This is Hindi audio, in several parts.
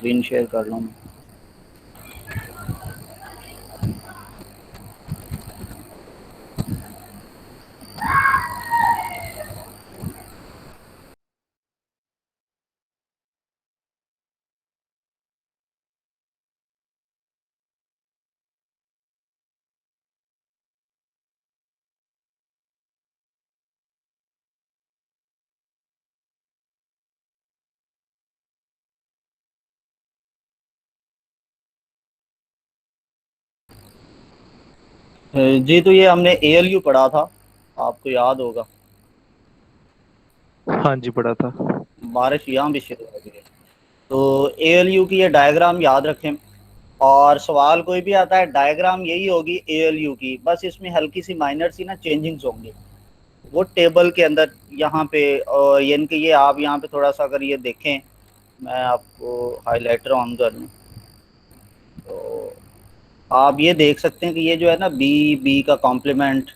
स्क्रीन शेयर कर लूँ। जी, तो ये हमने एएलयू पढ़ा था, आपको याद होगा। हाँ जी, पढ़ा था। बारिश यहाँ भी शुरू हो गई है। तो एएलयू की ये डायग्राम याद रखें, और सवाल कोई भी आता है डायग्राम यही होगी एएलयू की, बस इसमें हल्की सी माइनर सी ना चेंजिंग्स होंगे वो टेबल के अंदर यहाँ पे। यानी कि ये आप यहाँ पे थोड़ा सा अगर ये देखें, मैं आपको हाइलाइटर ऑन कर लूँ तो आप ये देख सकते हैं कि ये जो है ना बी, बी का कॉम्प्लीमेंट,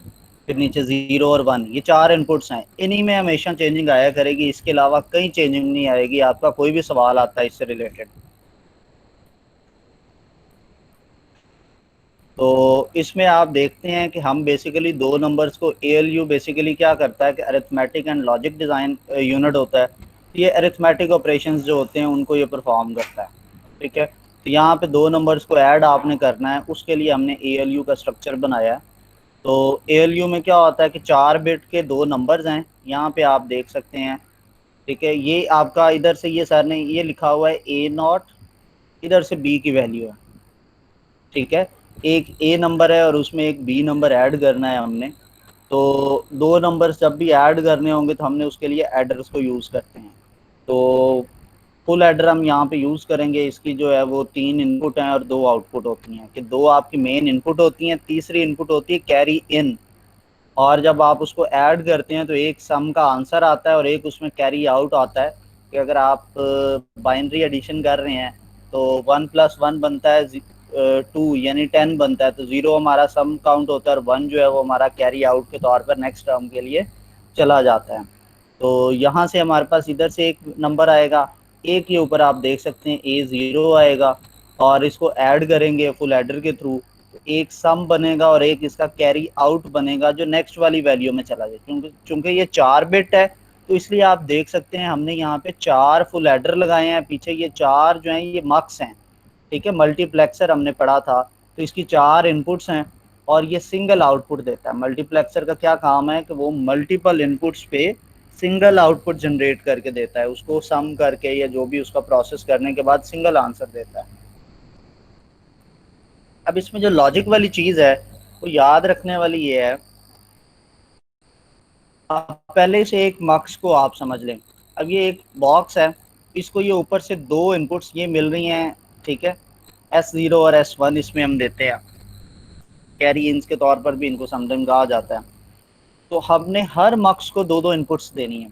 फिर नीचे 0 और 1, ये 4 इनपुट्स हैं, इन्हीं में हमेशा चेंजिंग आया करेगी, इसके अलावा कहीं चेंजिंग नहीं आएगी। आपका कोई भी सवाल आता है इससे रिलेटेड तो इसमें आप देखते हैं कि हम बेसिकली दो नंबर्स को, एएलयू बेसिकली क्या करता है कि arithmetic and logic design unit होता है। ये अरिथमेटिक ऑपरेशंस जो होते हैं उनको ये परफॉर्म करता है। ठीक है, तो यहाँ पे दो नंबर्स को ऐड आपने करना है, उसके लिए हमने एएलयू का स्ट्रक्चर बनाया है। तो एएलयू में क्या होता है कि 4 बिट के दो नंबर्स हैं, यहाँ पे आप देख सकते हैं। ठीक है, ये आपका इधर से ये सर ने ये लिखा हुआ है A0, इधर से बी की वैल्यू है। ठीक है, एक ए नंबर है और उसमें एक बी नंबर ऐड करना है हमने। तो दो नंबर्स जब भी ऐड करने होंगे तो हमने उसके लिए एडर्स को यूज़ करते हैं। तो फुल एडर हम यहाँ पे यूज़ करेंगे। इसकी जो है वो 3 इनपुट हैं और 2 आउटपुट होती हैं, कि दो आपकी मेन इनपुट होती हैं, तीसरी इनपुट होती है कैरी इन। और जब आप उसको ऐड करते हैं तो एक सम का आंसर आता है और एक उसमें कैरी आउट आता है। कि अगर आप बाइनरी एडिशन कर रहे हैं तो 1+1 बनता है 2, यानी 10 बनता है, तो 0 हमारा सम काउंट होता है और 1 जो है वो हमारा कैरी आउट के तौर पर नेक्स्ट टर्म के लिए चला जाता है। तो यहाँ से हमारे पास इधर से एक नंबर आएगा, ए के ऊपर आप देख सकते हैं A0 आएगा, और इसको ऐड करेंगे फुल एडर के थ्रू, एक सम बनेगा और एक इसका कैरी आउट बनेगा जो नेक्स्ट वाली वैल्यू में चला जाए। क्योंकि चूंकि ये 4 बिट है तो इसलिए आप देख सकते हैं हमने यहाँ पे 4 फुल एडर लगाए हैं पीछे। ये 4 जो हैं ये मक्स हैं। ठीक है, मल्टीप्लेक्सर हमने पढ़ा था, तो इसकी 4 इनपुट्स हैं और ये सिंगल आउटपुट देता है। मल्टीप्लेक्सर का क्या काम है कि वो मल्टीपल इनपुट्स पे सिंगल आउटपुट जनरेट करके देता है, उसको सम करके या जो भी उसका प्रोसेस करने के बाद सिंगल आंसर देता है। अब इसमें जो लॉजिक वाली चीज़ है वो याद रखने वाली ये है, आप पहले से एक मक्स को आप समझ लें। अब ये एक बॉक्स है, इसको ये ऊपर से दो इनपुट्स ये मिल रही हैं। ठीक है, S0 और S1 इसमें हम देते हैं, कैरी इन्स के तौर पर भी इनको समटाइम कहा जाता है। तो हमने हर मक्स को दो दो इनपुट्स देनी है।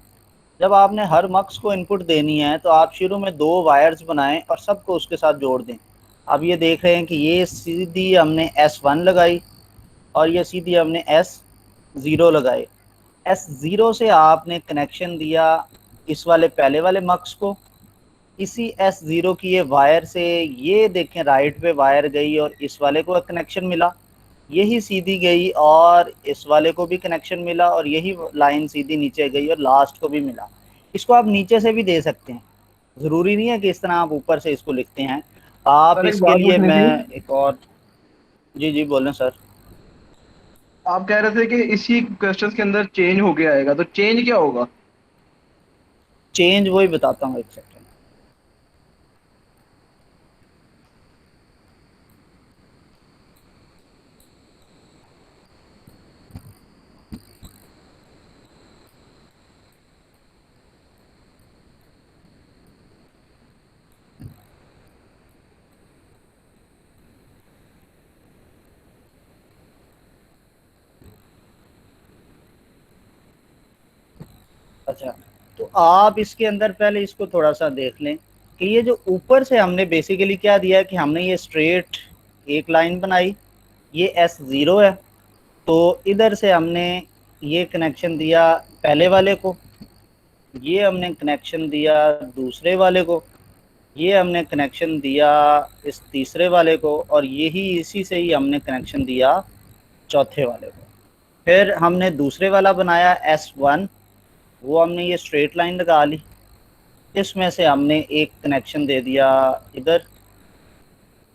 जब आपने हर मक्स को इनपुट देनी है तो आप शुरू में दो वायर्स बनाएं और सबको उसके साथ जोड़ दें। अब ये देख रहे हैं कि ये सीधी हमने S1 लगाई और ये सीधी हमने S0 लगाई। S0 से आपने कनेक्शन दिया इस वाले पहले वाले मक्स को, इसी S0 की ये वायर से ये देखें राइट पे वायर गई और इस वाले को कनेक्शन मिला, यही सीधी गई और इस वाले को भी कनेक्शन मिला, और यही लाइन सीधी नीचे गई और लास्ट को भी मिला। इसको आप नीचे से भी दे सकते हैं, ज़रूरी नहीं है कि इस तरह आप ऊपर से इसको लिखते हैं। आप सर, एक इसके बात लिए पूछनी थी। मैं एक और, जी जी बोलें सर। आप कह रहे थे कि इसी क्वेश्चंस के अंदर चेंज हो गया आएगा, तो चेंज क्या होगा? चेंज वही बताता हूँ, एक सेकंड। अच्छा, तो आप इसके अंदर पहले इसको थोड़ा सा देख लें कि ये जो ऊपर से हमने बेसिकली क्या दिया है कि हमने ये स्ट्रेट एक लाइन बनाई, ये S0 है, तो इधर से हमने ये कनेक्शन दिया पहले वाले को, ये हमने कनेक्शन दिया दूसरे वाले को, ये हमने कनेक्शन दिया इस तीसरे वाले को, और यही इसी से ही हमने कनेक्शन दिया चौथे वाले को। फिर हमने दूसरे वाला बनाया S1, वो हमने ये स्ट्रेट लाइन लगा ली, इसमें से हमने एक कनेक्शन दे दिया इधर,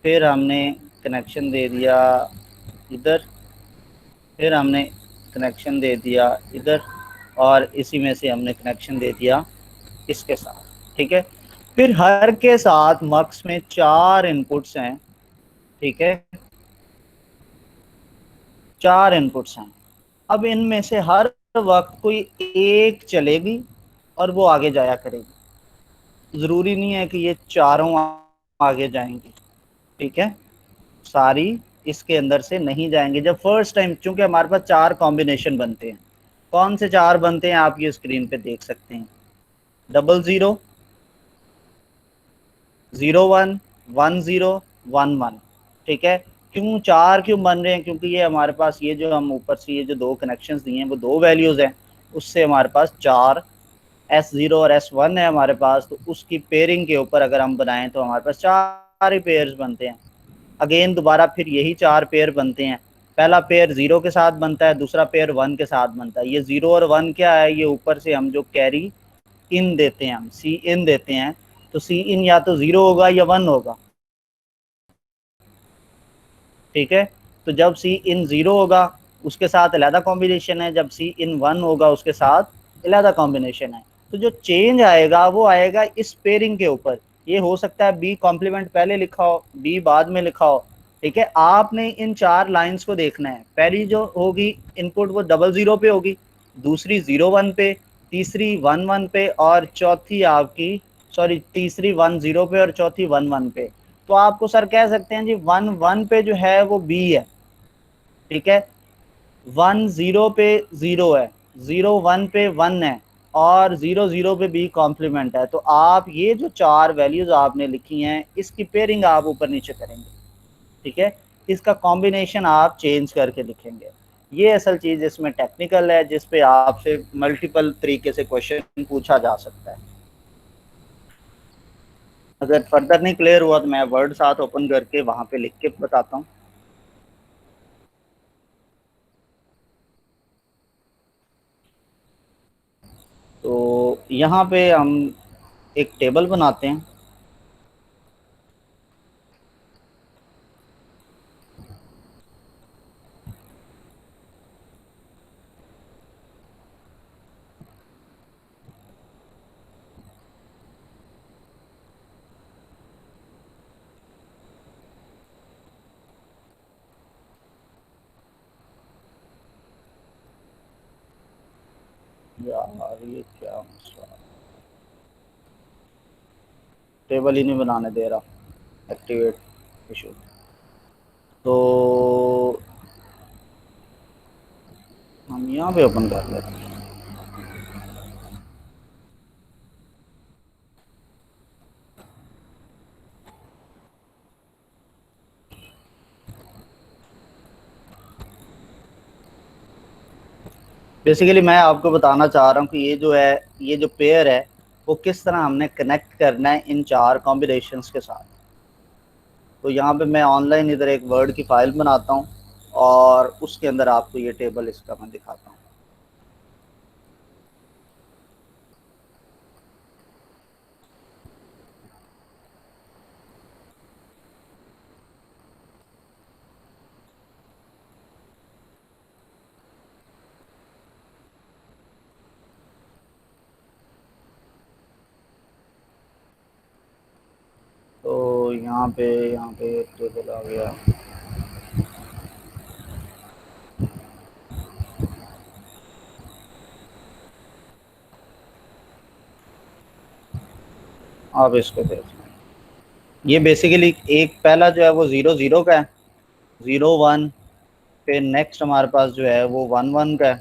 फिर हमने कनेक्शन दे दिया इधर, फिर हमने कनेक्शन दे दिया इधर, और इसी में से हमने कनेक्शन दे दिया इसके साथ। ठीक है, फिर हर के साथ मक्स में 4 इनपुट्स हैं। ठीक है, 4 इनपुट्स हैं। अब इनमें से हर वक्त कोई एक चलेगी और वो आगे जाया करेगी, जरूरी नहीं है कि ये चारों आगे जाएंगी। ठीक है, सारी इसके अंदर से नहीं जाएंगे जब फर्स्ट टाइम, चूंकि हमारे पास 4 कॉम्बिनेशन बनते हैं। कौन से 4 बनते हैं आप ये स्क्रीन पे देख सकते हैं, 00, 01, 10, 11। ठीक है, क्यों 4 क्यों बन रहे हैं, क्योंकि ये हमारे पास ये जो हम ऊपर से ये जो 2 कनेक्शंस दिए हैं वो 2 वैल्यूज हैं, उससे हमारे पास 4 S0 और S1 है हमारे पास, तो उसकी पेयरिंग के ऊपर अगर हम बनाएं तो हमारे पास 4 ही पेयर्स बनते हैं। अगेन दोबारा फिर यही 4 पेयर बनते हैं। पहला पेयर 0 के साथ बनता है, दूसरा पेयर 1 के साथ बनता है। ये 0 और 1 क्या है, ये ऊपर से हम जो कैरी इन देते हैं, हम सी इन देते हैं, तो सी इन या तो 0 होगा या 1 होगा। ठीक है, तो जब सी इन 0 होगा उसके साथ अलहदा कॉम्बिनेशन है, जब सी इन 1 होगा उसके साथ अलहदा कॉम्बिनेशन है। तो जो चेंज आएगा वो आएगा इस पेयरिंग के ऊपर। ये हो सकता है बी कॉम्प्लीमेंट पहले लिखा हो, डी बाद में लिखा हो। ठीक है, आपने इन 4 लाइंस को देखना है। पहली जो होगी इनपुट वो 00 पे होगी, दूसरी 01 पे, तीसरी 11 पे, और चौथी आपकी, सॉरी, तीसरी 10 पे और चौथी 11 पे। तो आपको सर कह सकते हैं जी 11 पे जो है वो बी है। ठीक है, 10 पे 0 है, 01 पे 1 है, और 00 पे बी कॉम्प्लीमेंट है। तो आप ये जो 4 वैल्यूज आपने लिखी हैं इसकी पेयरिंग आप ऊपर नीचे करेंगे। ठीक है, इसका कॉम्बिनेशन आप चेंज करके लिखेंगे। ये असल चीज इसमें टेक्निकल है, जिस पे आपसे मल्टीपल तरीके से क्वेश्चन पूछा जा सकता है। अगर फर्दर नहीं क्लियर हुआ तो मैं वर्ड साथ ओपन करके वहां पे लिख के बताता हूँ। तो यहाँ पे हम एक टेबल बनाते हैं। यार ये क्या मसला, टेबल ही नहीं बनाने दे रहा, एक्टिवेट इशू। तो हम यहाँ पे ओपन कर लेते हैं। बेसिकली मैं आपको बताना चाह रहा हूँ कि ये जो है, ये जो पेयर है वो किस तरह हमने कनेक्ट करना है इन 4 कॉम्बिनेशंस के साथ। तो यहाँ पे मैं ऑनलाइन इधर एक वर्ड की फाइल बनाता हूँ और उसके अंदर आपको ये टेबल इसका मैं दिखाता हूँ। तो यहाँ पे एक टेबल आ गया। आप इसको देख लें। ये बेसिकली एक पहला जो है वो 00 का है, 01। फिर नेक्स्ट हमारे पास जो है वो 11 का है,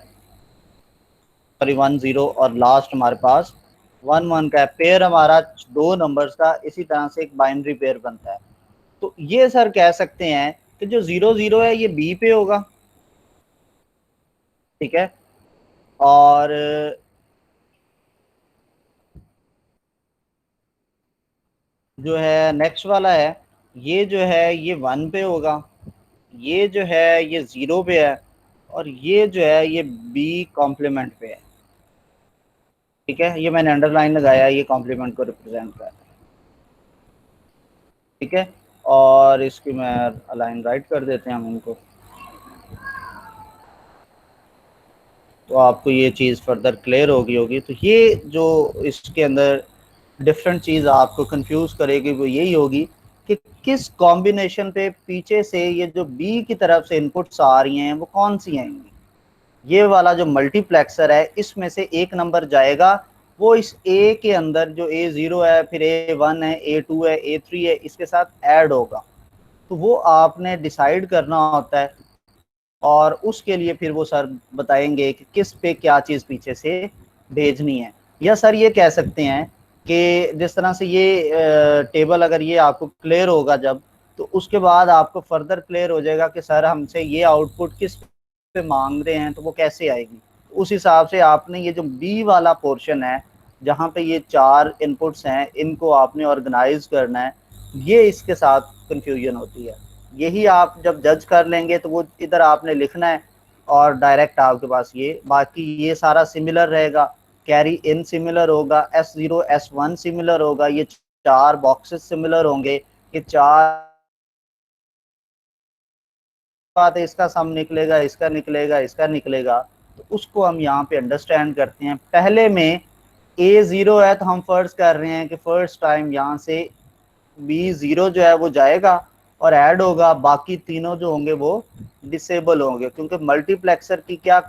सॉरी 10, और लास्ट हमारे पास 11 का है। पेयर हमारा 2 नंबर्स का इसी तरह से एक बाइनरी पेयर बनता है। तो ये सर कह सकते हैं कि जो 00 है ये बी पे होगा। ठीक है, और जो है नेक्स्ट वाला है, ये जो है ये 1 पे होगा, ये जो है ये 0 पे है, और ये जो है ये बी कॉम्प्लीमेंट पे है। ठीक है, ये मैंने अंडरलाइन लगाया है, ये कॉम्प्लीमेंट को रिप्रेजेंट कर रहा है। ठीक है, और इसकी मैं अलाइन राइट कर देते हैं हम इनको, तो आपको ये चीज़ फर्दर क्लियर होगी। तो ये जो इसके अंदर डिफरेंट चीज़ आपको कंफ्यूज करेगी वो यही होगी कि किस कॉम्बिनेशन पे पीछे से ये जो बी की तरफ से इनपुट्स आ रही हैं वो कौन सी आएंगी। ये वाला जो मल्टीप्लेक्सर है इसमें से एक नंबर जाएगा, वो इस ए के अंदर जो A0 है, फिर A1 है, A2 है, A3 है, इसके साथ ऐड होगा। तो वो आपने डिसाइड करना होता है, और उसके लिए फिर वो सर बताएंगे कि किस पे क्या चीज़ पीछे से भेजनी है। या सर ये कह सकते हैं कि जिस तरह से ये टेबल अगर ये आपको क्लियर होगा जब, तो उसके बाद आपको फर्दर क्लियर हो जाएगा कि सर हमसे ये आउटपुट किस पे मांग रहे हैं, तो वो कैसे आएगी। उस हिसाब से आपने ये जो बी वाला पोर्शन है, जहाँ पे ये 4 इनपुट्स हैं, इनको आपने ऑर्गेनाइज करना है। ये इसके साथ कंफ्यूजन होती है। यही आप जब जज कर लेंगे तो वो इधर आपने लिखना है, और डायरेक्ट आपके पास ये बाकी ये सारा सिमिलर रहेगा। कैरी इन सिमिलर होगा, S0 S1 सिमिलर होगा, ये 4 बॉक्सेस सिमिलर होंगे, ये 4 बात है, इसका सम निकलेगा, इसका निकलेगा, इसका निकलेगा। तो उसको हम यहाँ पे अंडरस्टैंड करते हैं। पहले में A0 है तो हम फर्ज कर रहे हैं कि फर्स्ट टाइम यहाँ से B0 जो है वो जाएगा और ऐड होगा, बाकी तीनों जो होंगे वो डिसेबल होंगे, क्योंकि मल्टीप्लेक्सर की क्या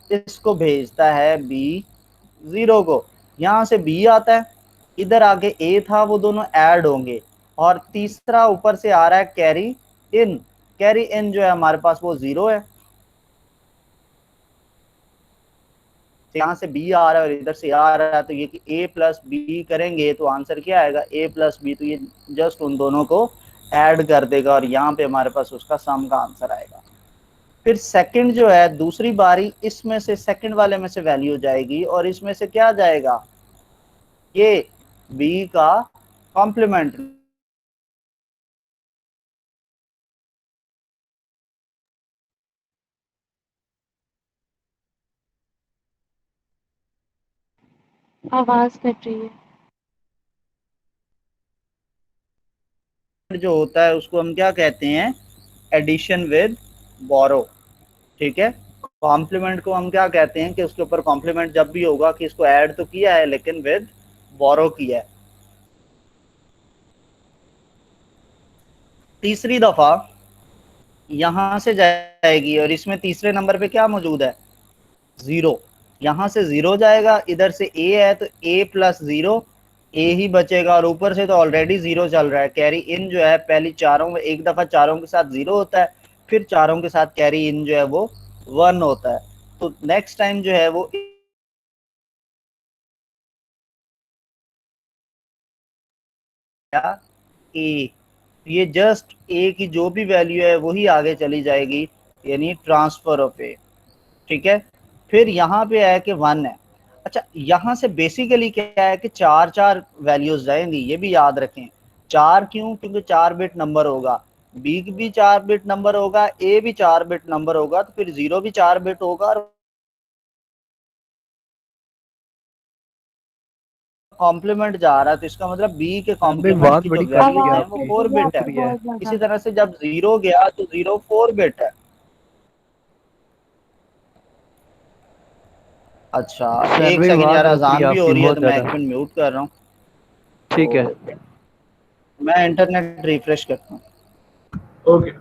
इसको भेजता है B0 को, यहाँ से B आता है, इधर आगे A था, वो दोनों ऐड होंगे, और तीसरा ऊपर से आ रहा है कैरी इन। कैरी इन जो है हमारे पास वो 0 है, यहाँ से बी आ रहा है और इधर से आ रहा है, तो ये कि ए प्लस बी करेंगे तो आंसर क्या आएगा, ए प्लस बी। तो ये जस्ट उन दोनों को ऐड कर देगा, और यहाँ पे हमारे पास उसका सम का आंसर आएगा। फिर सेकंड जो है दूसरी बारी, इसमें से सेकंड वाले में से वैल्यू जाएगी, और इसमें से क्या जाएगा, ये बी का कॉम्प्लीमेंट। आवाज कट रही है। जो होता है उसको हम क्या कहते हैं, एडिशन विद बोरो। ठीक है, कॉम्प्लीमेंट को हम क्या कहते हैं कि उसके ऊपर कॉम्प्लीमेंट जब भी होगा कि इसको ऐड तो किया है लेकिन विद बोरो किया है। तीसरी दफा यहां से जाएगी, और इसमें तीसरे नंबर पे क्या मौजूद है, 0। यहां से 0 जाएगा, इधर से ए है तो ए प्लस 0, ए ही बचेगा, और ऊपर से तो ऑलरेडी 0 चल रहा है। कैरी इन जो है पहली चारों में एक दफा चारों के साथ 0 होता है, फिर चारों के साथ कैरी इन जो है वो 1 होता है। तो नेक्स्ट टाइम जो है वो ए, ये जस्ट ए की जो भी वैल्यू है वही आगे चली जाएगी, यानी ट्रांसफर ऑफ ए। ठीक है, फिर यहाँ पे है कि 1 है। अच्छा, यहाँ से बेसिकली क्या है कि 4 4 वैल्यूज जाएंगी, ये भी याद रखें। 4 क्यों, क्योंकि 4 बिट नंबर होगा, बी भी 4 बिट नंबर होगा, ए भी 4 बिट नंबर होगा, तो फिर 0 भी 4 बिट होगा, और कॉम्प्लीमेंट जा रहा है, तो इसका मतलब बी के सर भाई कॉम्प्लीमेंट बात की जो बड़ी कट रही वैल्यूज है आवाज हैं वो कट आपकी, 4 बिट है। रही है आपकी रुक रही है। बहुत इसी ज्यादा। तरह से जब 0 गया तो 0 4 बिट है। अच्छा, सर एक भाई सेकंड आवाज यार, रुक रही है अजान भी हो आपकी रही है बहुत तो मैं ज्यादा। 1 मिनट म्यूट कर रहा हूँ। ठीक है। तो मैं इंटरनेट रिफ्रेश करता हूँ। ओके।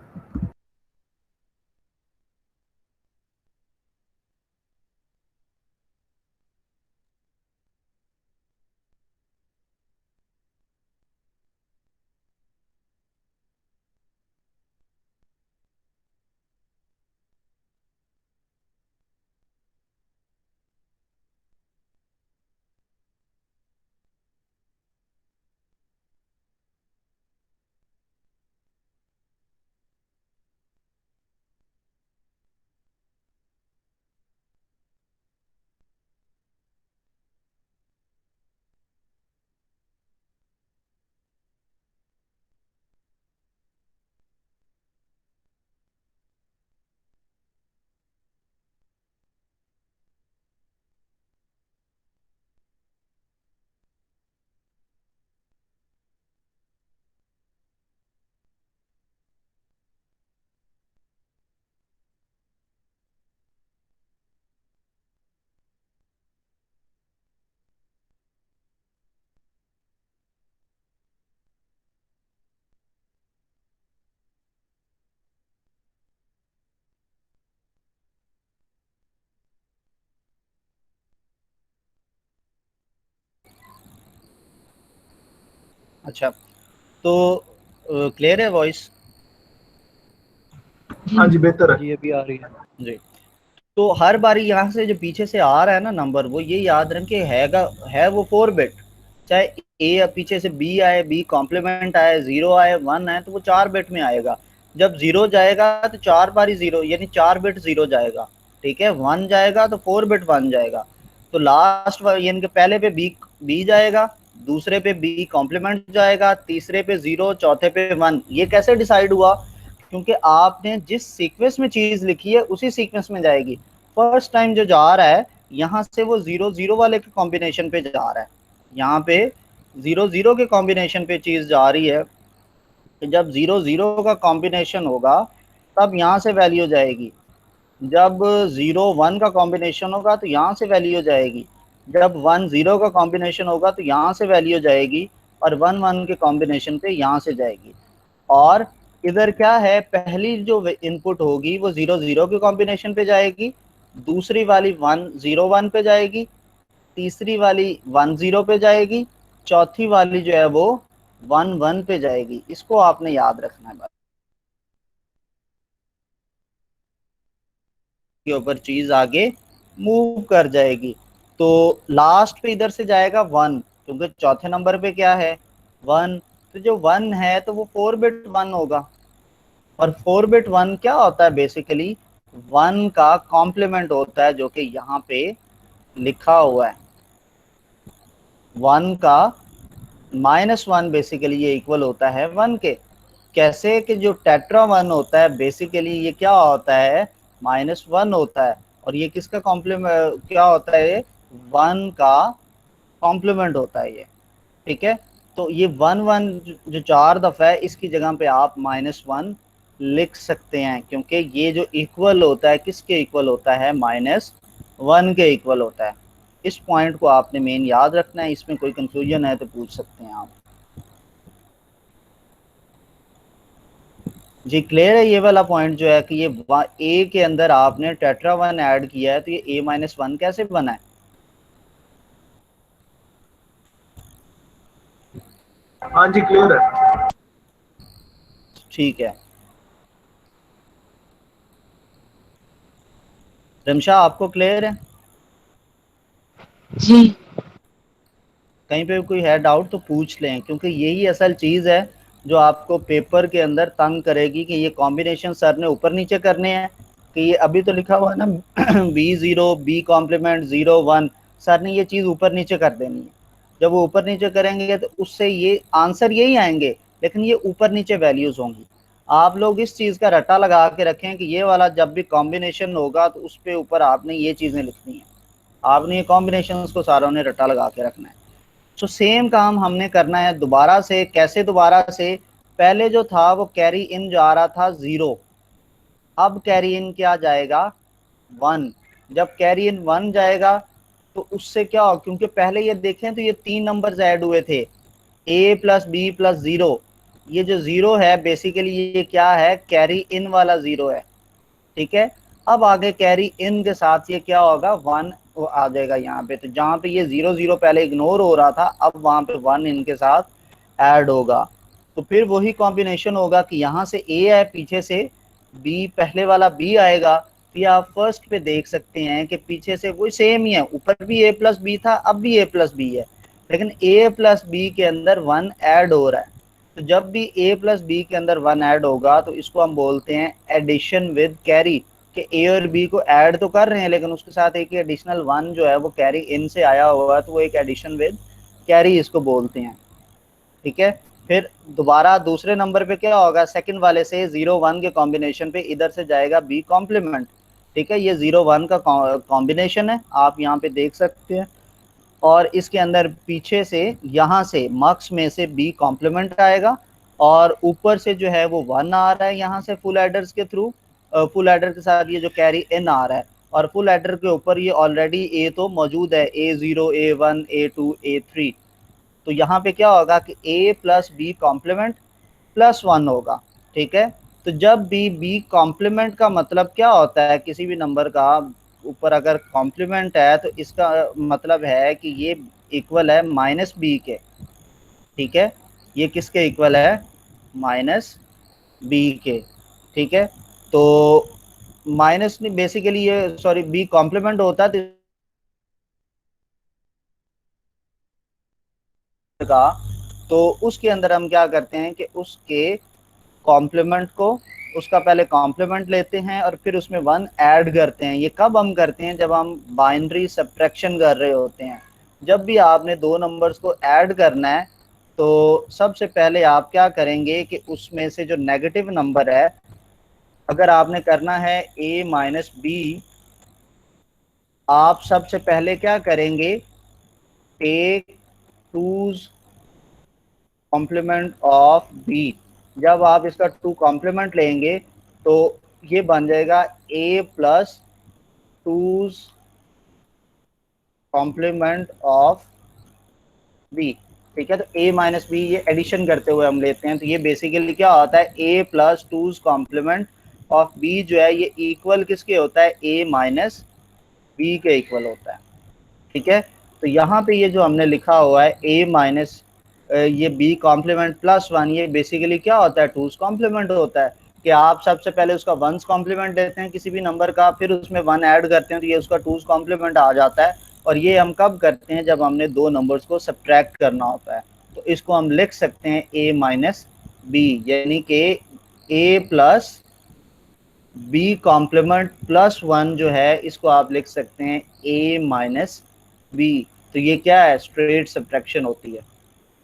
अच्छा, तो क्लियर है वॉइस? हाँ जी, बेहतर है। जी अभी आ रही है। जी। तो हर बारी यहाँ से जो पीछे से आ रहा है ना नंबर, वो ये याद रखें है वो 4 बिट। चाहे ए पीछे से बी आए, बी कॉम्प्लीमेंट आए, 0 आए, 1 आए, तो वो 4 बिट में आएगा। जब 0 जाएगा तो 4 बारी 0, यानी 4 बिट 0 जाएगा। ठीक है, 1 जाएगा तो 4 बिट 1 जाएगा। तो लास्ट यानी कि पहले पे बी जाएगा, दूसरे पे बी कॉम्प्लीमेंट जाएगा, तीसरे पे 0, चौथे पे 1। ये कैसे डिसाइड हुआ? क्योंकि आपने जिस सीक्वेंस में चीज लिखी है उसी सीक्वेंस में जाएगी। फर्स्ट टाइम जो जा रहा है यहाँ से वो 0 0 वाले के कॉम्बिनेशन पे जा रहा है, यहाँ पे 0 0 के कॉम्बिनेशन पे चीज जा रही है। तो जब 0 0 का कॉम्बिनेशन होगा तब यहाँ से वैल्यू जाएगी। जब 0 1 का कॉम्बिनेशन होगा तो यहाँ से वैल्यू जाएगी। जब 1 0 का कॉम्बिनेशन होगा तो यहाँ से वैल्यू जाएगी, और 1 1 के कॉम्बिनेशन पे यहाँ से जाएगी। और इधर क्या है, पहली जो इनपुट होगी वो 0 0 के कॉम्बिनेशन पे जाएगी, दूसरी वाली 1 0 1 पे जाएगी, तीसरी वाली 1 0 पे जाएगी, चौथी वाली जो है वो 1 1 पे जाएगी। इसको आपने याद रखना है बस, के ऊपर चीज आगे मूव कर जाएगी। तो लास्ट पे इधर से जाएगा 1, क्योंकि चौथे नंबर पे क्या है, 1। तो जो 1 है तो वो 4 बिट 1 होगा। और 4 बिट 1 क्या होता है, बेसिकली 1 का कॉम्प्लीमेंट होता है, जो कि यहाँ पे लिखा हुआ है। 1 का -1 बेसिकली ये इक्वल होता है 1 के। कैसे कि जो टेट्रा 1 होता है बेसिकली ये क्या होता है, -1 होता है। और ये किसका कॉम्प्लीमेंट क्या होता है, 1 का कॉम्प्लीमेंट होता है ये। ठीक है, तो ये 1 1 जो 4 दफा है, इसकी जगह पे आप -1 लिख सकते हैं, क्योंकि ये जो इक्वल होता है किसके इक्वल होता है, -1 के इक्वल होता है। इस पॉइंट को आपने मेन याद रखना है। इसमें कोई कंफ्यूजन है तो पूछ सकते हैं आप। जी क्लियर है ये वाला पॉइंट जो है कि ये ए के अंदर आपने टेट्रा 1 ऐड किया है, तो ये A-1 कैसे बना है? हाँ जी, क्लियर है। ठीक है, रमशा आपको क्लियर है? जी। कहीं पे कोई है डाउट तो पूछ लें, क्योंकि यही असल चीज़ है जो आपको पेपर के अंदर तंग करेगी कि ये कॉम्बिनेशन सर ने ऊपर नीचे करने हैं। कि ये अभी तो लिखा हुआ है ना B0 B कॉम्प्लीमेंट 0 1, सर ने ये चीज़ ऊपर नीचे कर देनी है। जब वो ऊपर नीचे करेंगे तो उससे ये आंसर यही आएंगे, लेकिन ये ऊपर नीचे वैल्यूज होंगी। आप लोग इस चीज़ का रट्टा लगा के रखें कि ये वाला जब भी कॉम्बिनेशन होगा तो उस पर ऊपर आपने ये चीज़ें लिखनी है। आपने ये कॉम्बिनेशन को सारों ने रट्टा लगा के रखना है। तो सेम काम हमने करना है दोबारा से। कैसे दोबारा से? पहले जो था वो कैरी इन जा रहा था 0, अब कैरी इन क्या जाएगा, 1। जब कैरी इन 1 जाएगा तो उससे क्या हो, क्योंकि पहले ये देखें तो ये 3 नंबर्स ऐड हुए थे, A+B+0। ये जो 0 है बेसिकली ये क्या है, कैरी इन वाला 0 है। ठीक है, अब आगे कैरी इन के साथ ये क्या होगा, 1 आ जाएगा यहाँ पे। तो जहाँ पे ये 0 0 पहले इग्नोर हो रहा था, अब वहां पे 1 इनके साथ ऐड होगा। तो फिर वही कॉम्बिनेशन होगा कि यहाँ से ए है, पीछे से बी, पहले वाला बी आएगा। तो ये आप फर्स्ट पे देख सकते हैं कि पीछे से वही सेम ही है, ऊपर भी A+B था, अब भी A+B है, लेकिन A+B के अंदर 1 ऐड हो रहा है। तो जब भी A+B के अंदर 1 ऐड होगा तो इसको हम बोलते हैं एडिशन विद कैरी, कि ए और बी को ऐड तो कर रहे हैं लेकिन उसके साथ एक एडिशनल 1 जो है वो कैरी इन से आया हुआ है, तो वो एक एडिशन विद कैरी इसको बोलते हैं। ठीक है, फिर दोबारा दूसरे नंबर पे क्या होगा, सेकंड वाले से 0 1 के कॉम्बिनेशन पे इधर से जाएगा बी कॉम्प्लीमेंट। ठीक है, ये 0 1 का कॉम्बिनेशन है, आप यहाँ पे देख सकते हैं। और इसके अंदर पीछे से यहाँ से मक्स में से बी कॉम्प्लीमेंट आएगा, और ऊपर से जो है वो 1 आ रहा है यहाँ से फुल एडर्स के थ्रू, फुल एडर के साथ ये जो कैरी इन आ रहा है। और फुल एडर के ऊपर ये ऑलरेडी ए तो मौजूद है, A0 A1 A2 A3। तो यहाँ पे क्या होगा कि A+B कॉम्प्लीमेंट +1 होगा। ठीक है, तो जब भी बी कॉम्प्लीमेंट का मतलब क्या होता है, किसी भी नंबर का ऊपर अगर कॉम्प्लीमेंट है तो इसका मतलब है कि ये इक्वल है -B के। ठीक है, ये किसके इक्वल है, माइनस बी के, ठीक है। तो माइनस नहीं, बेसिकली ये सॉरी बी कॉम्प्लीमेंट होता है का, तो उसके अंदर हम क्या करते हैं कि उसके कॉम्प्लीमेंट को, उसका पहले कॉम्प्लीमेंट लेते हैं और फिर उसमें वन ऐड करते हैं। ये कब हम करते हैं, जब हम बाइनरी सब्ट्रैक्शन कर रहे होते हैं। जब भी आपने दो नंबर्स को ऐड करना है तो सबसे पहले आप क्या करेंगे कि उसमें से जो नेगेटिव नंबर है, अगर आपने करना है a माइनस बी, आप सबसे पहले क्या करेंगे, take two's complement of B. जब आप इसका टू कॉम्प्लीमेंट लेंगे तो ये बन जाएगा a plus two's complement of B, ठीक है। तो a माइनस बी ये एडिशन करते हुए हम लेते हैं, तो ये बेसिकली क्या होता है, a plus two's complement of B जो है ये इक्वल किसके होता है, a माइनस बी के इक्वल होता है, ठीक है। तो यहाँ पे ये जो हमने लिखा हुआ है a माइनस ये b कॉम्प्लीमेंट प्लस वन, ये बेसिकली क्या होता है, टूज कॉम्प्लीमेंट होता है कि आप सबसे पहले उसका वंस कॉम्प्लीमेंट लेते हैं किसी भी नंबर का, फिर उसमें वन ऐड करते हैं तो ये उसका टूज कॉम्प्लीमेंट आ जाता है। और ये हम कब करते हैं, जब हमने दो नंबर्स को सब्ट्रैक्ट करना होता है। तो इसको हम लिख सकते हैं a माइनस बी, यानी कि a plus B complement plus one जो है इसको आप लिख सकते हैं a माइनस बी। तो ये क्या है, स्ट्रेट सब्ट्रैक्शन होती है।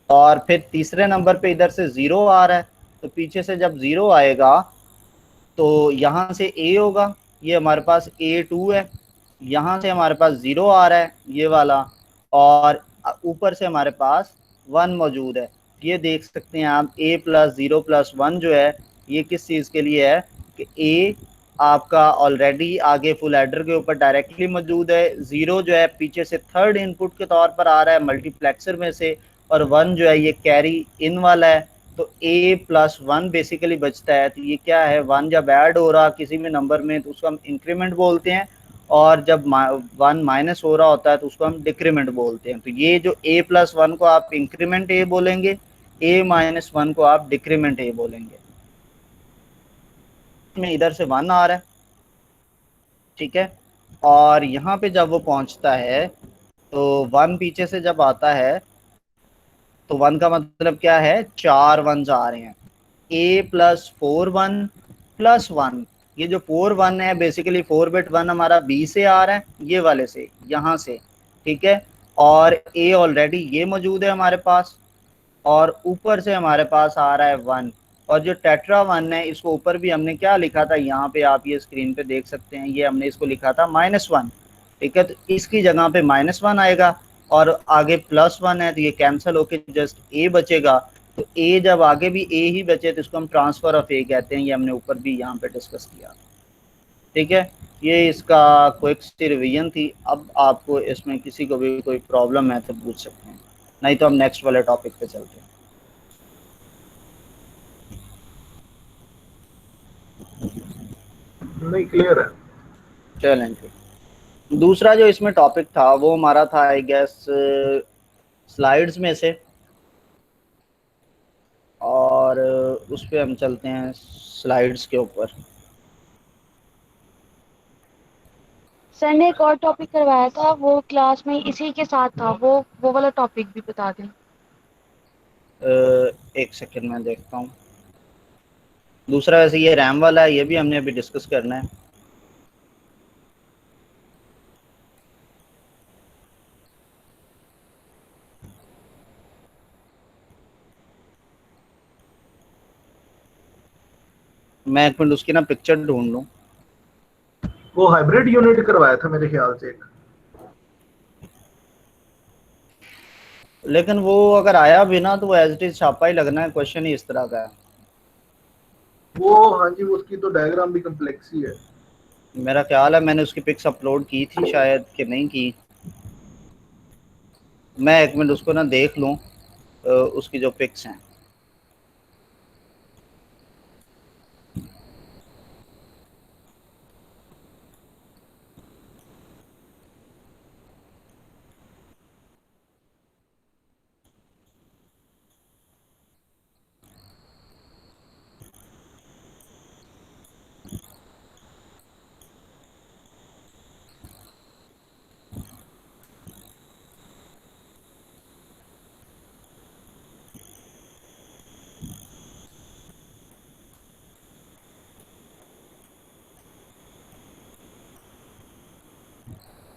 और फिर तीसरे नंबर पे इधर से जीरो आ रहा है, तो पीछे से जब जीरो आएगा तो यहाँ से a होगा, ये हमारे पास a2 है, यहाँ से हमारे पास जीरो आ रहा है ये वाला, और ऊपर से हमारे पास वन मौजूद है। ये देख सकते हैं आप a plus zero plus one जो है ये किस चीज़ के लिए है कि a आपका ऑलरेडी आगे फुल एडर के ऊपर डायरेक्टली मौजूद है, जीरो जो है पीछे से थर्ड इनपुट के तौर पर आ रहा है मल्टीप्लेक्सर में से, और वन जो है ये कैरी इन वाला है। तो a प्लस वन बेसिकली बचता है। तो ये क्या है, वन जब ऐड हो रहा किसी भी नंबर में तो उसको हम इंक्रीमेंट बोलते हैं, और जब वन माइनस हो रहा होता है तो उसको हम डिक्रीमेंट बोलते हैं। तो ये जो a प्लस वन को आप इंक्रीमेंट a बोलेंगे, a माइनस वन को आप डिक्रीमेंट a बोलेंगे। में इधर से वन आ रहा है, ठीक है। और यहाँ पे जब वो पहुंचता है तो वन पीछे से जब आता है तो वन का मतलब क्या है, चार वन आ रहे हैं, a plus four one plus one. ये जो फोर वन है बेसिकली फोर बिट वन हमारा b से आ रहा है, ये वाले से, यहाँ से, ठीक है। और a ऑलरेडी ये मौजूद है हमारे पास, और ऊपर से हमारे पास आ रहा है वन। और जो टेट्रा वन है इसको ऊपर भी हमने क्या लिखा था, यहाँ पे आप ये स्क्रीन पे देख सकते हैं, ये हमने इसको लिखा था माइनस वन, ठीक है। तो इसकी जगह पे माइनस वन आएगा, और आगे प्लस वन है तो ये कैंसिल होके जस्ट ए बचेगा। तो ए जब आगे भी ए ही बचे तो इसको हम ट्रांसफर ऑफ ए कहते हैं, ये हमने ऊपर भी यहाँ पे डिस्कस किया, ठीक है। ये इसका क्विक सी रिवीजन थी। अब आपको इसमें किसी को भी कोई प्रॉब्लम है तो पूछ सकते हैं, नहीं तो हम नेक्स्ट वाले टॉपिक पे चलते हैं। नहीं, क्लियर है। चलें फिर। दूसरा जो इसमें टॉपिक था वो हमारा था आई गेस स्लाइड्स में से, और उस पर हम चलते हैं स्लाइड्स के ऊपर। सर ने एक और टॉपिक करवाया था, वो क्लास में इसी के साथ था, वो वाला टॉपिक भी बता दें। एक सेकंड में देखता हूँ। दूसरा वैसे ये रैम वाला है, ये भी हमने अभी डिस्कस करना है। मैं एक मिनट उसकी ना पिक्चर ढूंढ लूँ। वो हाइब्रिड यूनिट करवाया था मेरे ख्याल से एक। लेकिन वो अगर आया भी ना तो वो एज इट इज छापा ही लगना है, क्वेश्चन ही इस तरह का है। वो हाँ जी, उसकी तो डायग्राम भी कम्प्लेक्स ही है। मेरा ख्याल है मैंने उसकी पिक्स अपलोड की थी शायद, कि नहीं की। मैं एक मिनट उसको ना देख लूँ, उसकी जो पिक्स हैं।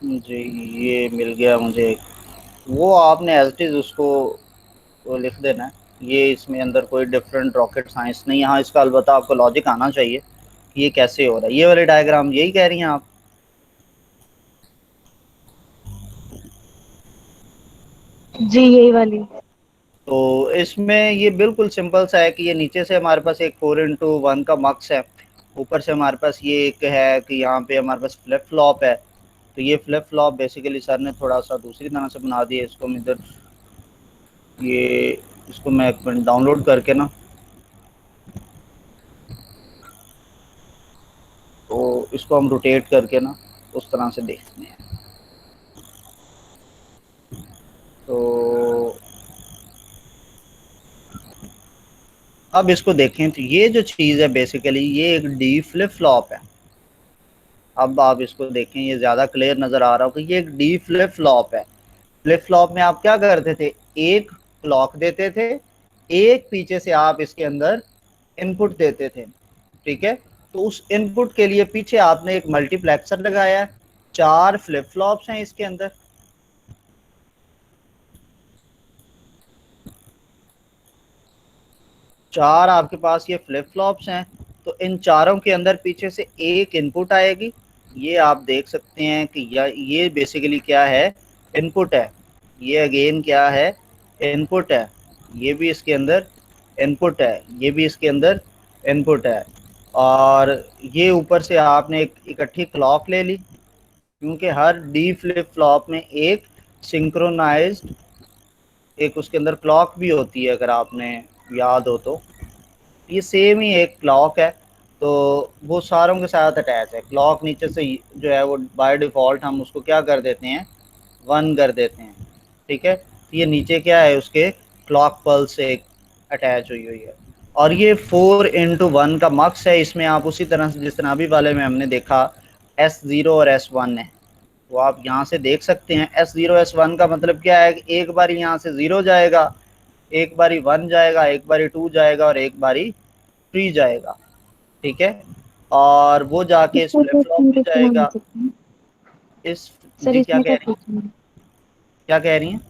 जी ये मिल गया मुझे। वो आपने एज इट इज उसको वो लिख देना है। ये इसमें अंदर कोई डिफरेंट रॉकेट साइंस नहीं, यहाँ इसका अलबत्ता आपको लॉजिक आना चाहिए कि ये कैसे हो रहा है। ये वाले डायग्राम यही कह रही हैं आप? जी यही वाली। तो इसमें ये बिल्कुल सिंपल सा है कि ये नीचे से हमारे पास एक 4x1 का मक्स है, ऊपर से हमारे पास ये एक है कि यहाँ पे हमारे पास फ्लिप फ्लॉप है। तो ये फ्लिप फ्लॉप बेसिकली सर ने थोड़ा सा दूसरी तरह से बना दिया। इसको मैं इधर ये इसको मैं एक मिनट डाउनलोड करके ना, तो इसको हम रोटेट करके ना उस तरह से देखते हैं। तो अब इसको देखें तो ये जो चीज़ है बेसिकली ये एक डी फ्लिप फ्लॉप है। अब आप इसको देखें, ये ज़्यादा क्लियर नज़र आ रहा हो कि ये एक डी फ्लिप फ्लॉप है। फ्लिप फ्लॉप में आप क्या करते थे, एक क्लॉक देते थे, एक पीछे से आप इसके अंदर इनपुट देते थे। ठीक है, तो उस इनपुट के लिए पीछे आपने एक मल्टीप्लेक्सर लगाया है, 4 फ्लिप फ्लॉप्स हैं इसके अंदर। चार आपके पास ये फ्लिप फ्लॉप्स हैं। तो इन चारों के अंदर पीछे से एक इनपुट आएगी। ये आप देख सकते हैं कि ये बेसिकली क्या है, इनपुट है। ये अगेन क्या है, इनपुट है। ये भी इसके अंदर इनपुट है, ये भी इसके अंदर इनपुट है। और ये ऊपर से आपने एक इकट्ठी क्लॉक ले ली, क्योंकि हर डी फ्लिप फ्लॉप में एक सिंक्रोनाइज्ड एक उसके अंदर क्लॉक भी होती है, अगर आपने याद हो तो। ये सेम ही एक क्लॉक है, तो वो सारों के साथ अटैच है। क्लॉक नीचे से जो है वो बाय डिफ़ॉल्ट हम उसको क्या कर देते हैं, 1 कर देते हैं। ठीक है, तो ये नीचे क्या है, उसके क्लॉक पल्स से अटैच हुई हुई है। और ये 4x1 का मक्स है। इसमें आप उसी तरह से जिस तरह अभी वाले में हमने देखा S0 और S1 है, वो आप यहाँ से देख सकते हैं। S0 S1 का मतलब क्या है कि एक बार यहाँ से 0 जाएगा, एक बारी 1 जाएगा, एक बारी 2 जाएगा और एक बारी 3 जाएगा। ठीक है, और वो जाके इस इसका फ्लिप फ्लॉप क्वेश्चन में किस तरह हो जाएगा। सकता है? इस सर जी क्या इसमें कह क्या रही हैं, क्वेश्चन है? क्या कह रही हैं?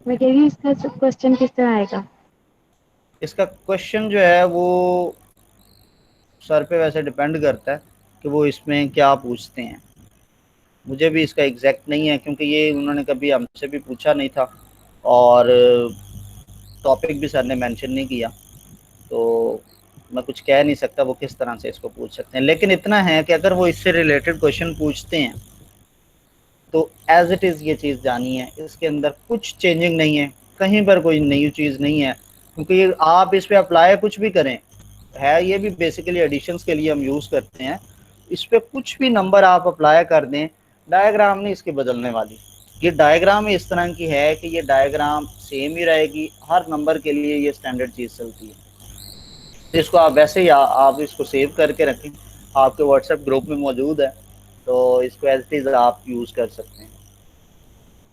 मैं कह रही हूँ इसका क्वेश्चन किस तरह आएगा? इसका क्वेश्चन जो है वो सर पे वैसे डिपेंड करता है कि वो इसमें क्या पूछते हैं। मुझे भी इसका एग्जैक्ट नहीं है, क्योंकि ये उन्होंने कभी हमसे भी पूछा नहीं था और टॉपिक भी सर ने मेंशन नहीं किया। तो मैं कुछ कह नहीं सकता वो किस तरह से इसको पूछ सकते हैं। लेकिन इतना है कि अगर वो इससे रिलेटेड क्वेश्चन पूछते हैं तो एज इट इज़ ये चीज़ जानी है, इसके अंदर कुछ चेंजिंग नहीं है, कहीं पर कोई नई चीज़ नहीं है। क्योंकि ये आप इस पर अप्लाई कुछ भी करें, है ये भी बेसिकली एडिशंस के लिए हम यूज़ करते हैं। इस पर कुछ भी नंबर आप अप्लाई कर दें, डायग्राम नहीं इसकी बदलने वाली। ये डायग्राम इस तरह की है कि ये डायग्राम सेम ही रहेगी, हर नंबर के लिए ये स्टैंडर्ड चीज़ चलती है। इसको आप वैसे ही आप इसको सेव करके रखें, आपके व्हाट्सएप ग्रुप में मौजूद है, तो इसको एज इट इज़ आप यूज़ कर सकते हैं।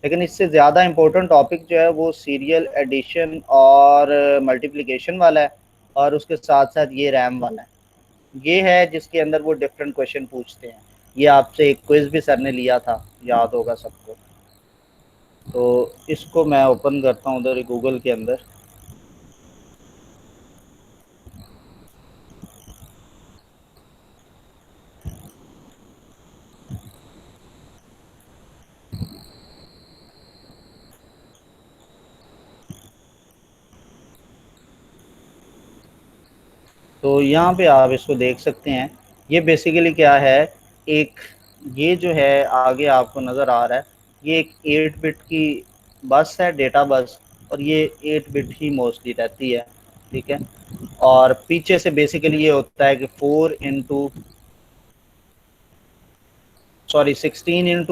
लेकिन इससे ज़्यादा इम्पोर्टेंट टॉपिक जो है वो सीरियल एडिशन और मल्टीप्लिकेशन वाला है, और उसके साथ साथ ये रैम वाला है। ये है जिसके अंदर वो डिफरेंट क्वेश्चन पूछते हैं। ये आपसे एक क्विज भी सर ने लिया था, याद होगा सबको। तो इसको मैं ओपन करता हूँ उधर गूगल के अंदर। तो यहाँ पे आप इसको देख सकते हैं। ये बेसिकली क्या है, एक ये जो है आगे आपको नज़र आ रहा है, ये एक 8 बिट की बस है, डेटा बस। और ये 8 बिट ही मोस्टली रहती है। ठीक है, और पीछे से बेसिकली ये होता है कि 16 इंटू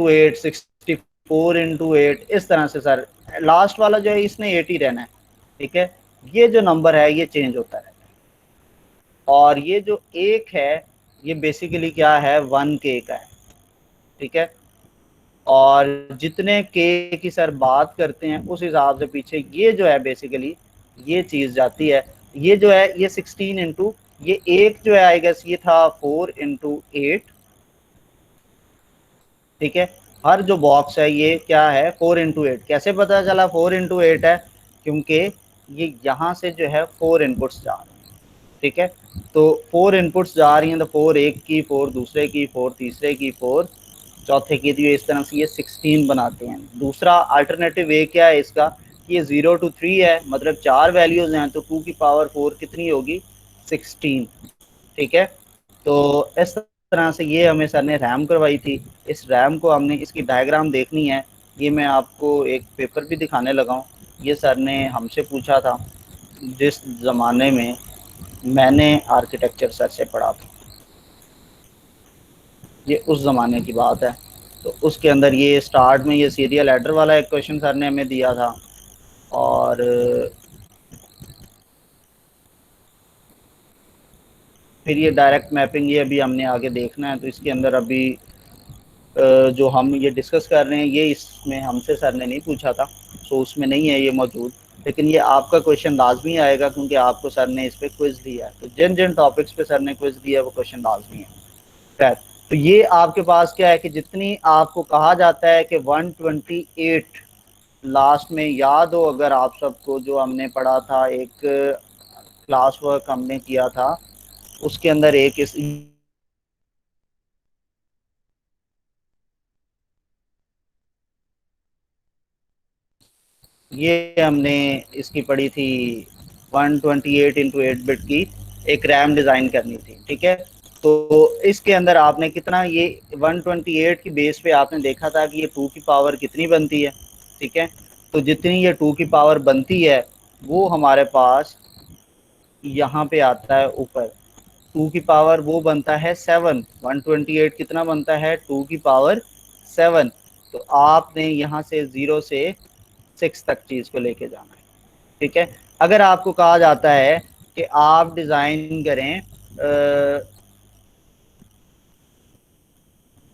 8, 64 इंटू 8, इस तरह से सर। लास्ट वाला जो है इसने 8 ही रहना है। ठीक है, ये जो नंबर है ये चेंज होता है। और ये जो एक है ये बेसिकली क्या है, 1K का है। ठीक है, और जितने के की सर बात करते हैं उस हिसाब से पीछे ये जो है बेसिकली ये चीज़ जाती है। ये जो है ये 16 इंटू, ये एक जो है आई गेस ये था 4 इंटू 8। ठीक है, हर जो बॉक्स है ये क्या है 4x8। कैसे पता चला 4x8 है? क्योंकि ये यहाँ से जो है 4 इनपुट्स जा रहे हैं, ठीक है। तो 4 इनपुट्स जा रही हैं, तो 4 एक की, 4 दूसरे की, 4 तीसरे की, 4 चौथे की, तो ये इस तरह से ये 16 बनाते हैं। दूसरा अल्टरनेटिव वे क्या है इसका कि ये 0 to 3 है, मतलब 4 वैल्यूज हैं, तो 2 की पावर 4 कितनी होगी 16, ठीक है। तो इस तरह से ये हमें सर ने रैम करवाई थी। इस रैम को हमने, इसकी डायग्राम देखनी है, ये मैं आपको एक पेपर भी दिखाने लगा हूँ। ये सर ने हमसे पूछा था जिस ज़माने में मैंने आर्किटेक्चर सर से पढ़ा था, ये उस ज़माने की बात है। तो उसके अंदर ये स्टार्ट में ये सीरियल एडर वाला एक क्वेश्चन सर ने हमें दिया था, और फिर ये डायरेक्ट मैपिंग, ये अभी हमने आगे देखना है। तो इसके अंदर अभी जो हम ये डिस्कस कर रहे हैं ये इसमें हमसे सर ने नहीं पूछा था, सो उसमें नहीं है ये मौजूद। लेकिन ये आपका क्वेश्चन लाजमी आएगा, क्योंकि आपको सर ने इस पर क्विज दिया है। तो जिन जिन टॉपिक्स पे सर ने क्विज दिया है वो क्वेश्चन लाजमी है। खैर, तो ये आपके पास क्या है कि जितनी आपको कहा जाता है कि 128 लास्ट में, याद हो अगर आप सबको, जो हमने पढ़ा था, एक क्लास वर्क हमने किया था, उसके अंदर एक इस ये हमने इसकी पढ़ी थी 128 इंटू 8 बिट की एक रैम डिज़ाइन करनी थी, ठीक है। तो इसके अंदर आपने कितना, ये 128 की बेस पे आपने देखा था कि ये 2 की पावर कितनी बनती है, ठीक है। तो जितनी ये 2 की पावर बनती है वो हमारे पास यहाँ पे आता है ऊपर। 2 की पावर वो बनता है 7, 128 कितना बनता है 2 की पावर 7। तो आपने यहाँ से 0 से 6 तक चीज़ को लेके जाना है, ठीक है। अगर आपको कहा जाता है कि आप डिज़ाइन करें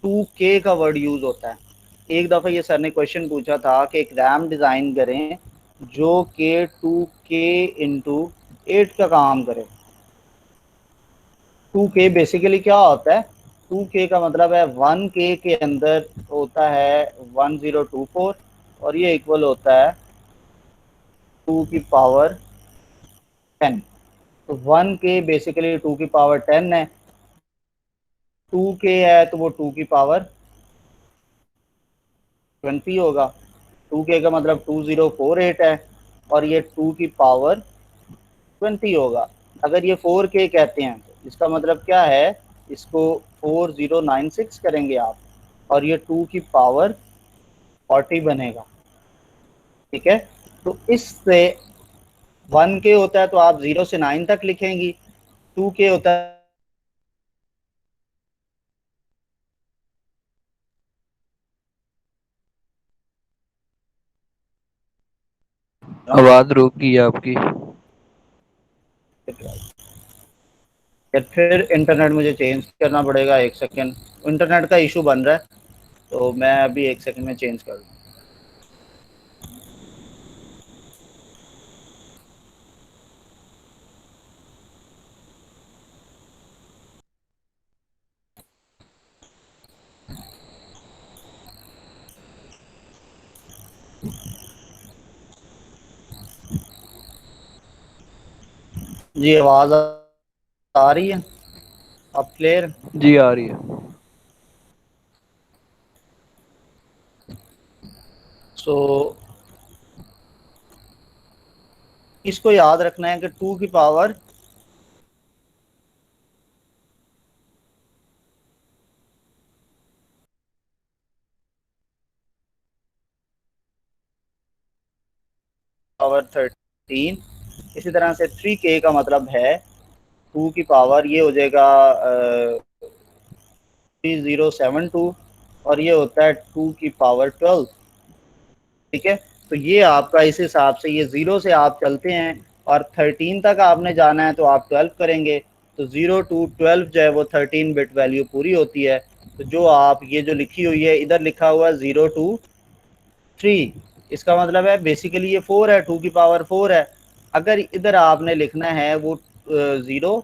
2K का वर्ड यूज़ होता है। एक दफ़ा ये सर ने क्वेश्चन पूछा था कि एक रैम डिज़ाइन करें जो कि 2K इंटू 8 का काम करे। 2K बेसिकली क्या होता है, 2K का मतलब है 1K के अंदर होता है 1024, और ये इक्वल होता है 2 की पावर 10। तो 1K बेसिकली 2 की पावर 10 है, 2K है तो वो 2 की पावर 20 होगा। 2K का मतलब 2048 है, और ये 2 की पावर 20 होगा। अगर ये 4K कहते हैं तो इसका मतलब क्या है, इसको 4096 करेंगे आप, और ये 2 की पावर 40 बनेगा, ठीक है। तो इससे 1K होता है तो आप 0 से 9 तक लिखेंगी, 2K होता है आवाज रुक गई है आपकी। फिर इंटरनेट मुझे चेंज करना पड़ेगा। एक सेकेंड, इंटरनेट का इशू बन रहा है, तो मैं अभी एक सेकेंड में चेंज कर दूँ। जी आवाज़ आ रही है अब क्लियर? जी आ रही है। सो इसको याद रखना है कि 2 की पावर पावर 13, इसी तरह से 3K का मतलब है 2 की पावर, ये हो जाएगा 3072, और ये होता है 2 की पावर 12, ठीक है। तो ये आपका इस हिसाब से, ये 0 से आप चलते हैं और 13 तक आपने जाना है तो आप 12 करेंगे। तो 0 to 12 जो है वो 13 बिट वैल्यू पूरी होती है। तो जो आप ये जो लिखी हुई है, इधर लिखा हुआ है 0 to 3, इसका मतलब है बेसिकली ये 4 है, 2 की पावर 4 है। अगर इधर आपने लिखना है वो 0,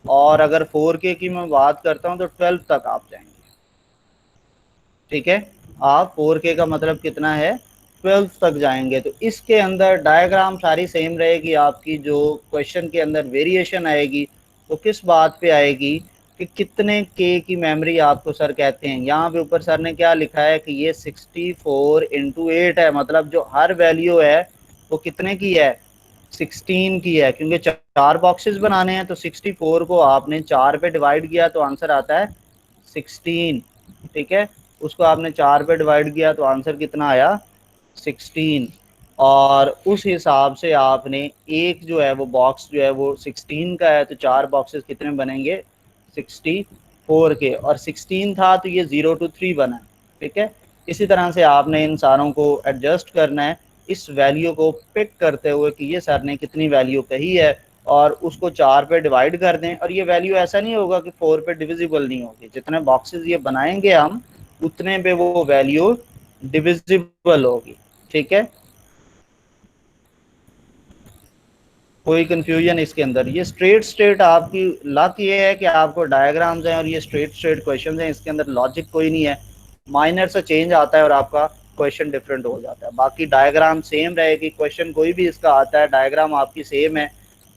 और अगर 4K की मैं बात करता हूँ तो 12 तक आप जाएंगे, ठीक है। आप 4K का मतलब कितना है, 12 तक जाएंगे। तो इसके अंदर डायग्राम सारी सेम रहेगी आपकी, जो क्वेश्चन के अंदर वेरिएशन आएगी तो किस बात पे आएगी कि कितने के की मेमोरी आपको सर कहते हैं। यहाँ पे ऊपर सर ने क्या लिखा है कि ये 64x8 है, मतलब जो हर वैल्यू है वो कितने की है, 16 की है, क्योंकि चार बॉक्सेस बनाने हैं तो 64 को आपने 4 पे डिवाइड किया तो आंसर आता है 16। ठीक है, उसको आपने 4 पे डिवाइड किया तो आंसर कितना आया, 16। और उस हिसाब से आपने एक जो है वो बॉक्स जो है वो 16 का है, तो 4 बॉक्सेस कितने बनेंगे, 64 के, और 16 था तो ये 0 to 3 बना। ठीक है, इसी तरह से आपने इन सारों को एडजस्ट करना है इस वैल्यू को पिक करते हुए कि ये सर ने कितनी वैल्यू कही है, और उसको 4 पे डिवाइड कर दें। और ये वैल्यू ऐसा नहीं होगा कि 4 पे डिविजिबल नहीं होगी, जितने बॉक्सेस ये बनाएंगे हम उतने पे वो वैल्यू डिविजिबल होगी। ठीक है, कोई कंफ्यूजन इसके अंदर, ये स्ट्रेट स्ट्रेट आपकी लक ये है कि आपको डायग्राम्स हैं और ये स्ट्रेट स्ट्रेट क्वेश्चंस हैं, इसके अंदर लॉजिक कोई नहीं है, माइनर से चेंज आता है और आपका क्वेश्चन डिफरेंट हो जाता है। बाकी डायग्राम सेम रहेगी, क्वेश्चन कोई भी इसका आता है डायग्राम आपकी सेम है।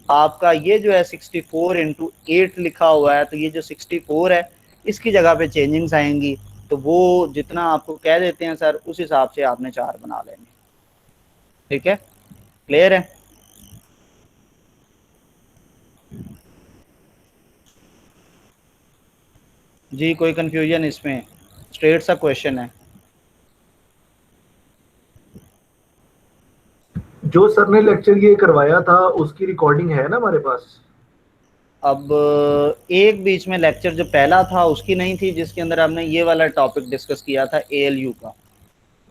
आपका ये जो है 64x8 लिखा हुआ है, तो ये जो 64 है इसकी जगह पे चेंजिंग्स आएंगी, तो वो जितना आपको कह देते हैं सर उस हिसाब से आपने 4 बना लेंगे। ठीक है, क्लियर है। जी कोई कंफ्यूजन इसमें, स्ट्रेट सा क्वेश्चन है। जो सर ने लेक्चर ये करवाया था उसकी रिकॉर्डिंग है ना हमारे पास? अब एक बीच में लेक्चर जो पहला था उसकी नहीं थी, जिसके अंदर हमने ये वाला टॉपिक डिस्कस किया था ALU का,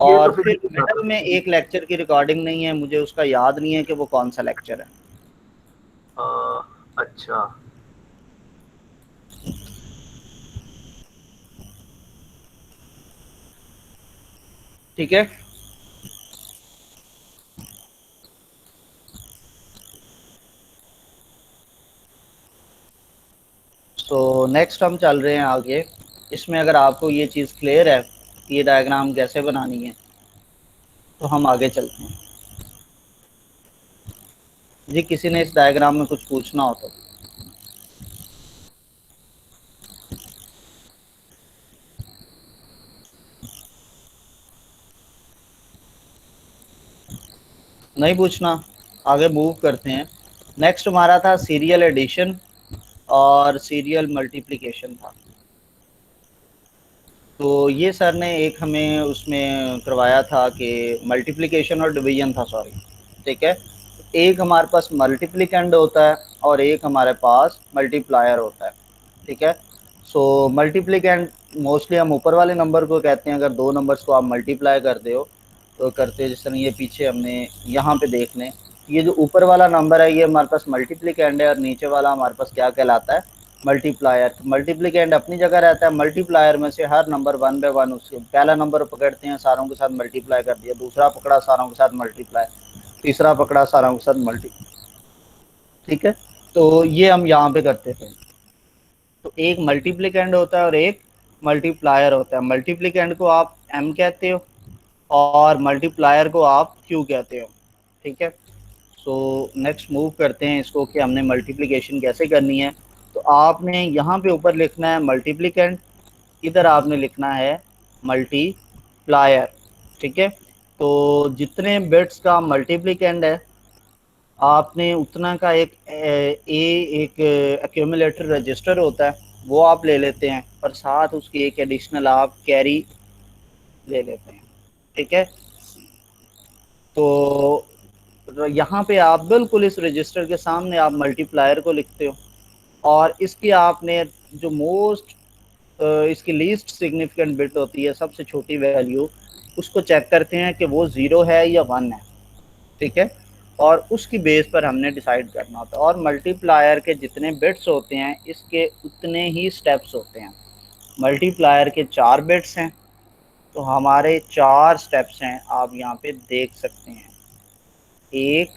ये और तो फिर फिर मिडल में एक लेक्चर की रिकॉर्डिंग नहीं है, मुझे उसका याद नहीं है कि वो कौन सा लेक्चर है। अच्छा, ठीक है, तो नेक्स्ट हम चल रहे हैं आगे। इसमें अगर आपको ये चीज़ क्लियर है कि ये डायग्राम कैसे बनानी है तो हम आगे चलते हैं। जी किसी ने इस डायग्राम में कुछ पूछना हो तो। नहीं पूछना, आगे मूव करते हैं। नेक्स्ट हमारा था सीरियल एडिशन और सीरियल मल्टीप्लिकेशन था। तो ये सर ने एक हमें उसमें करवाया था कि मल्टीप्लिकेशन और डिवीजन था, सॉरी। ठीक है, एक हमारे पास मल्टीप्लिकेंड होता है और एक हमारे पास मल्टीप्लायर होता है। ठीक है, सो मल्टीप्लिकेंड मोस्टली हम ऊपर वाले नंबर को कहते हैं, अगर दो नंबर्स को आप मल्टीप्लाई करते हो तो करते हो, जिस तरह ये पीछे हमने यहाँ पे देख लें, ये जो ऊपर वाला नंबर है ये हमारे पास मल्टीप्लिकेंड है और नीचे वाला हमारे पास क्या कहलाता है, मल्टीप्लायर। मल्टीप्लिकेंड अपनी जगह रहता है, मल्टीप्लायर में से हर नंबर 1 बाय 1, उसके पहला नंबर पकड़ते हैं सारों के साथ मल्टीप्लाई कर दिया, दूसरा पकड़ा सारों के साथ मल्टीप्लाई, तीसरा पकड़ा सारों के साथ मल्टी। ठीक है, तो ये हम यहाँ पे करते थे। तो एक मल्टीप्लिकेंड होता है और एक मल्टीप्लायर होता है। मल्टीप्लिकेंड को आप m कहते हो और मल्टीप्लायर को आप q कहते हो। ठीक है, सो नेक्स्ट मूव करते हैं इसको कि हमने मल्टीप्लिकेशन कैसे करनी है। तो आपने यहाँ पे ऊपर लिखना है मल्टीप्लिकेंड, इधर आपने लिखना है मल्टीप्लायर। ठीक है, तो जितने बिट्स का मल्टीप्लिकेंड है आपने उतना का एक एक्यूमुलेटर रजिस्टर होता है वो आप ले लेते हैं, और साथ उसकी एक एडिशनल आप कैरी ले लेते हैं। ठीक है, तो यहाँ पे आप बिल्कुल इस रजिस्टर के सामने आप मल्टीप्लायर को लिखते हो, और इसकी आपने जो मोस्ट इसकी लीस्ट सिग्निफिकेंट बिट होती है, सबसे छोटी वैल्यू, उसको चेक करते हैं कि वो 0 है या 1 है। ठीक है, और उसकी बेस पर हमने डिसाइड करना होता है। और मल्टीप्लायर के जितने बिट्स होते हैं इसके उतने ही स्टेप्स होते हैं। मल्टीप्लायर के 4 बिट्स हैं तो हमारे 4 स्टेप्स हैं, आप यहाँ पे देख सकते हैं, 1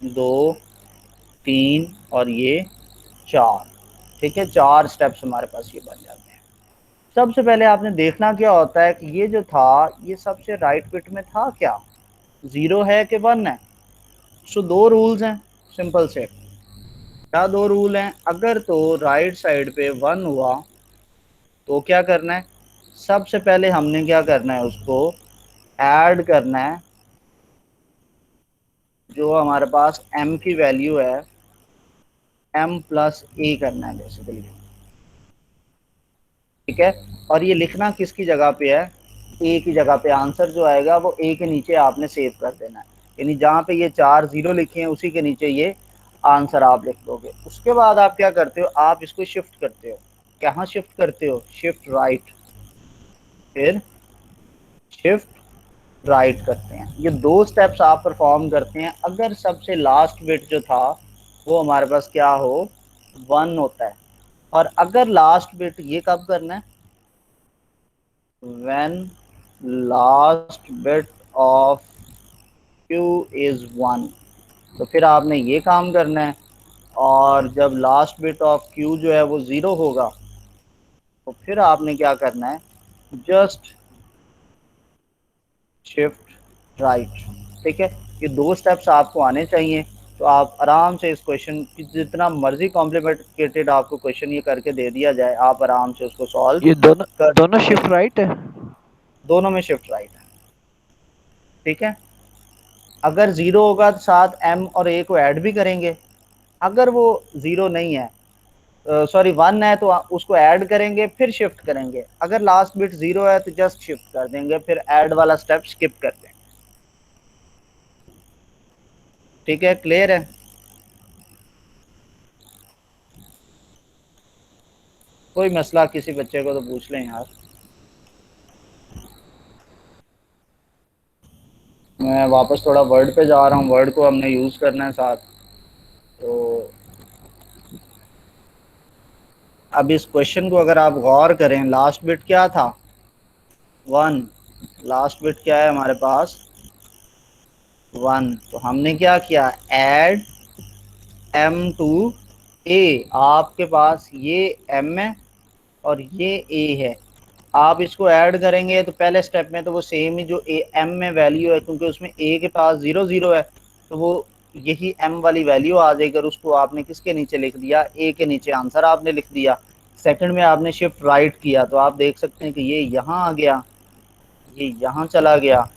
2 3 और ये 4। ठीक है, 4 स्टेप्स हमारे पास ये बन जाते हैं। सबसे पहले आपने देखना क्या होता है कि ये जो था ये सबसे राइट बिट में था क्या, 0 है कि 1 है। सो दो रूल्स हैं सिंपल से। क्या दो रूल हैं? अगर तो राइट साइड पे 1 हुआ तो क्या करना है, सबसे पहले हमने क्या करना है, उसको ऐड करना है जो हमारे पास m की वैल्यू है, m प्लस a करना है बेसिकली। ठीक है, और ये लिखना किसकी जगह पे है, a की जगह पे। आंसर जो आएगा वो a के नीचे आपने सेव कर देना है, यानी जहाँ पे ये 4 0 लिखे हैं उसी के नीचे ये आंसर आप लिख दोगे। उसके बाद आप क्या करते हो, आप इसको शिफ्ट करते हो। कहाँ शिफ्ट करते हो, शिफ्ट राइट, फिर शिफ्ट राइट करते हैं। ये दो स्टेप्स आप परफॉर्म करते हैं अगर सबसे लास्ट बिट जो था वो हमारे पास क्या हो, 1 होता है। और अगर लास्ट बिट, ये कब करना है, when last bit of q is 1, तो फिर आपने ये काम करना है। और जब लास्ट बिट ऑफ q जो है वो 0 होगा तो फिर आपने क्या करना है, जस्ट शिफ्ट राइट। ठीक है, ये दो स्टेप्स आपको आने चाहिए, तो आप आराम से इस क्वेश्चन की, जितना मर्जी कॉम्प्लिकेटेड आपको क्वेश्चन ये करके दे दिया जाए, आप आराम से उसको सॉल्व ये दोनों कर दोनों सकते शिफ्ट हैं। राइट है। दोनों में शिफ्ट राइट है। ठीक है, अगर 0 होगा तो साथ m और a को ऐड भी करेंगे। अगर वो 0 नहीं है, सॉरी 1 है, तो उसको ऐड करेंगे फिर शिफ्ट करेंगे। अगर लास्ट बिट 0 है तो जस्ट शिफ्ट कर देंगे, फिर ऐड वाला स्टेप स्किप कर देंगे। ठीक है, क्लियर है? कोई मसला किसी बच्चे को तो पूछ लें यार। मैं वापस थोड़ा वर्ड पे जा रहा हूँ, वर्ड को हमने यूज़ करना है साथ। तो अब इस क्वेश्चन को अगर आप गौर करें, लास्ट बिट क्या था, 1। लास्ट बिट क्या है हमारे पास, 1। तो हमने क्या किया, ऐड m टू a। आपके पास ये m है और ये a है, आप इसको ऐड करेंगे तो पहले स्टेप में तो वो सेम ही जो m में वैल्यू है, क्योंकि उसमें a के पास 0 0 है, तो वो यही m वाली वैल्यू आ जाएगी। और उसको आपने किसके नीचे लिख दिया, a के नीचे आंसर आपने लिख दिया। सेकंड में आपने शिफ्ट राइट किया तो आप देख सकते हैं कि ये यहाँ आ गया, ये यहाँ चला गया,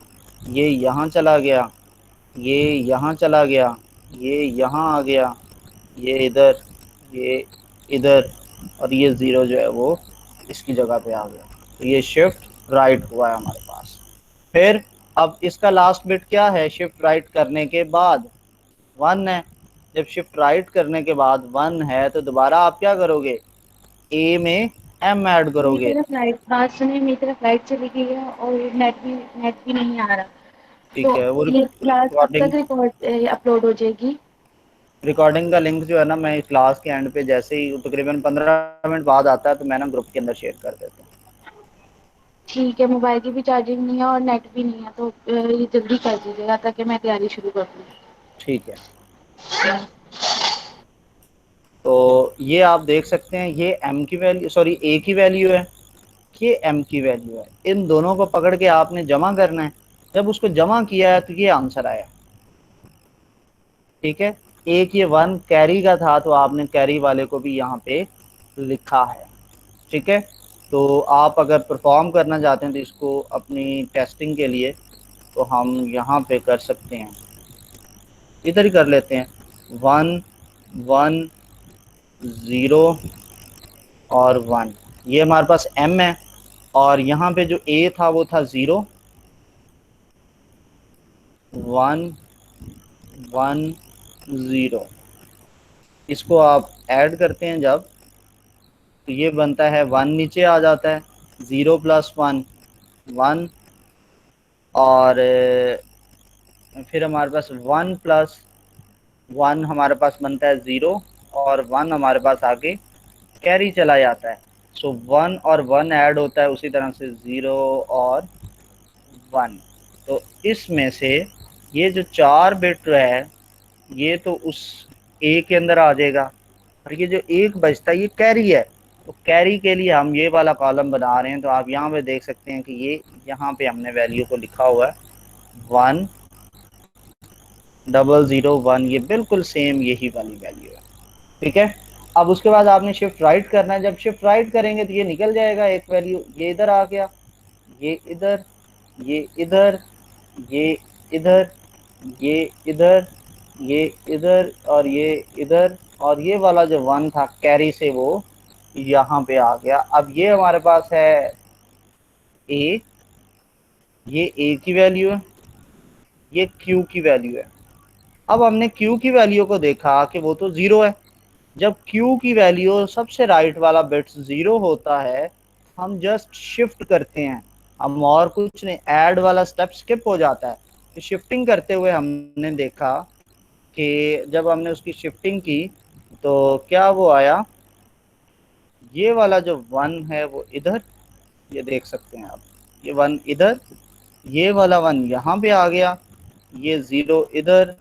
ये यहाँ चला गया, ये यहाँ चला गया, ये यहाँ आ गया, ये इधर, ये इधर, और ये 0 जो है वो इसकी जगह पे आ गया। तो ये शिफ्ट राइट हुआ है हमारे पास। फिर अब इसका लास्ट बिट क्या है, शिफ्ट राइट करने के बाद 1 है। जब शिफ्ट राइट करने के बाद 1 है तो दोबारा आप क्या करोगे, ए में m ऐड मेरी करोगे। तरफ लाइट, बात सुनिए, मेरी तरफ लाइट चली गई है और नेट भी नहीं आ रहा। ठीक तो है, वो ये क्लास कब रिकॉर्डिंग तक रिकॉर्ड अपलोड हो जाएगी? रिकॉर्डिंग का लिंक जो है ना, मैं क्लास के एंड पे जैसे ही तकरीबन 15 मिनट बाद आता है तो मैं ना ग्रुप के अंदर शेयर कर देता हूँ। ठीक है, मोबाइल की भी चार्जिंग नहीं है और नेट भी नहीं है, तो ये जल्दी कर दीजिएगा ताकि मैं तैयारी शुरू कर दूँ। ठीक है, तो ये आप देख सकते हैं, ये m की वैल्यू, सॉरी a की वैल्यू है, ये m की वैल्यू है। इन दोनों को पकड़ के आपने जमा करना है। जब उसको जमा किया है तो ये आंसर आया। ठीक है, एक ये 1 कैरी का था तो आपने कैरी वाले को भी यहाँ पे लिखा है। ठीक है, तो आप अगर परफॉर्म करना चाहते हैं तो इसको अपनी टेस्टिंग के लिए तो हम यहाँ पे कर सकते हैं, इधर ही कर लेते हैं, 1 1 0 और 1। ये हमारे पास m है और यहाँ पे जो a था वो था 0 1 1 0। इसको आप ऐड करते हैं जब, तो ये बनता है 1 नीचे आ जाता है, 0 प्लस 1 1, और फिर हमारे पास 1 प्लस 1 हमारे पास बनता है 0, और 1 हमारे पास आगे कैरी चला जाता है। सो 1 और 1 ऐड होता है, उसी तरह से 0 और 1। तो इसमें से ये जो 4 बिट है ये तो उस ए के अंदर आ जाएगा, और ये जो एक बचता है ये कैरी है, तो कैरी के लिए हम ये वाला कॉलम बना रहे हैं, तो आप यहाँ पे देख सकते हैं कि ये यहाँ पे हमने वैल्यू को लिखा हुआ है 1001, ये बिल्कुल सेम यही वाली वैल्यू है। ठीक है, अब उसके बाद आपने शिफ्ट राइट करना है। जब शिफ्ट राइट करेंगे तो ये निकल जाएगा एक वैल्यू, ये इधर आ गया, ये इधर, ये इधर, ये इधर, ये इधर, ये इधर और ये इधर, और ये वाला जो 1 था कैरी से वो यहाँ पे आ गया। अब ये हमारे पास है ए, ये ए की वैल्यू है, ये क्यू की वैल्यू है। अब हमने क्यू की वैल्यू को देखा कि वो तो 0 है। जब Q की वैल्यू सबसे राइट वाला बिट 0 होता है, हम जस्ट शिफ्ट करते हैं, हम और कुछ नहीं, ऐड वाला स्टेप स्किप हो जाता है। तो शिफ्टिंग करते हुए हमने देखा कि जब हमने उसकी शिफ्टिंग की तो क्या वो आया, ये वाला जो 1 है वो इधर, ये देख सकते हैं आप, ये 1 इधर, ये वाला 1 यहाँ पे आ गया, ये 0 इधर,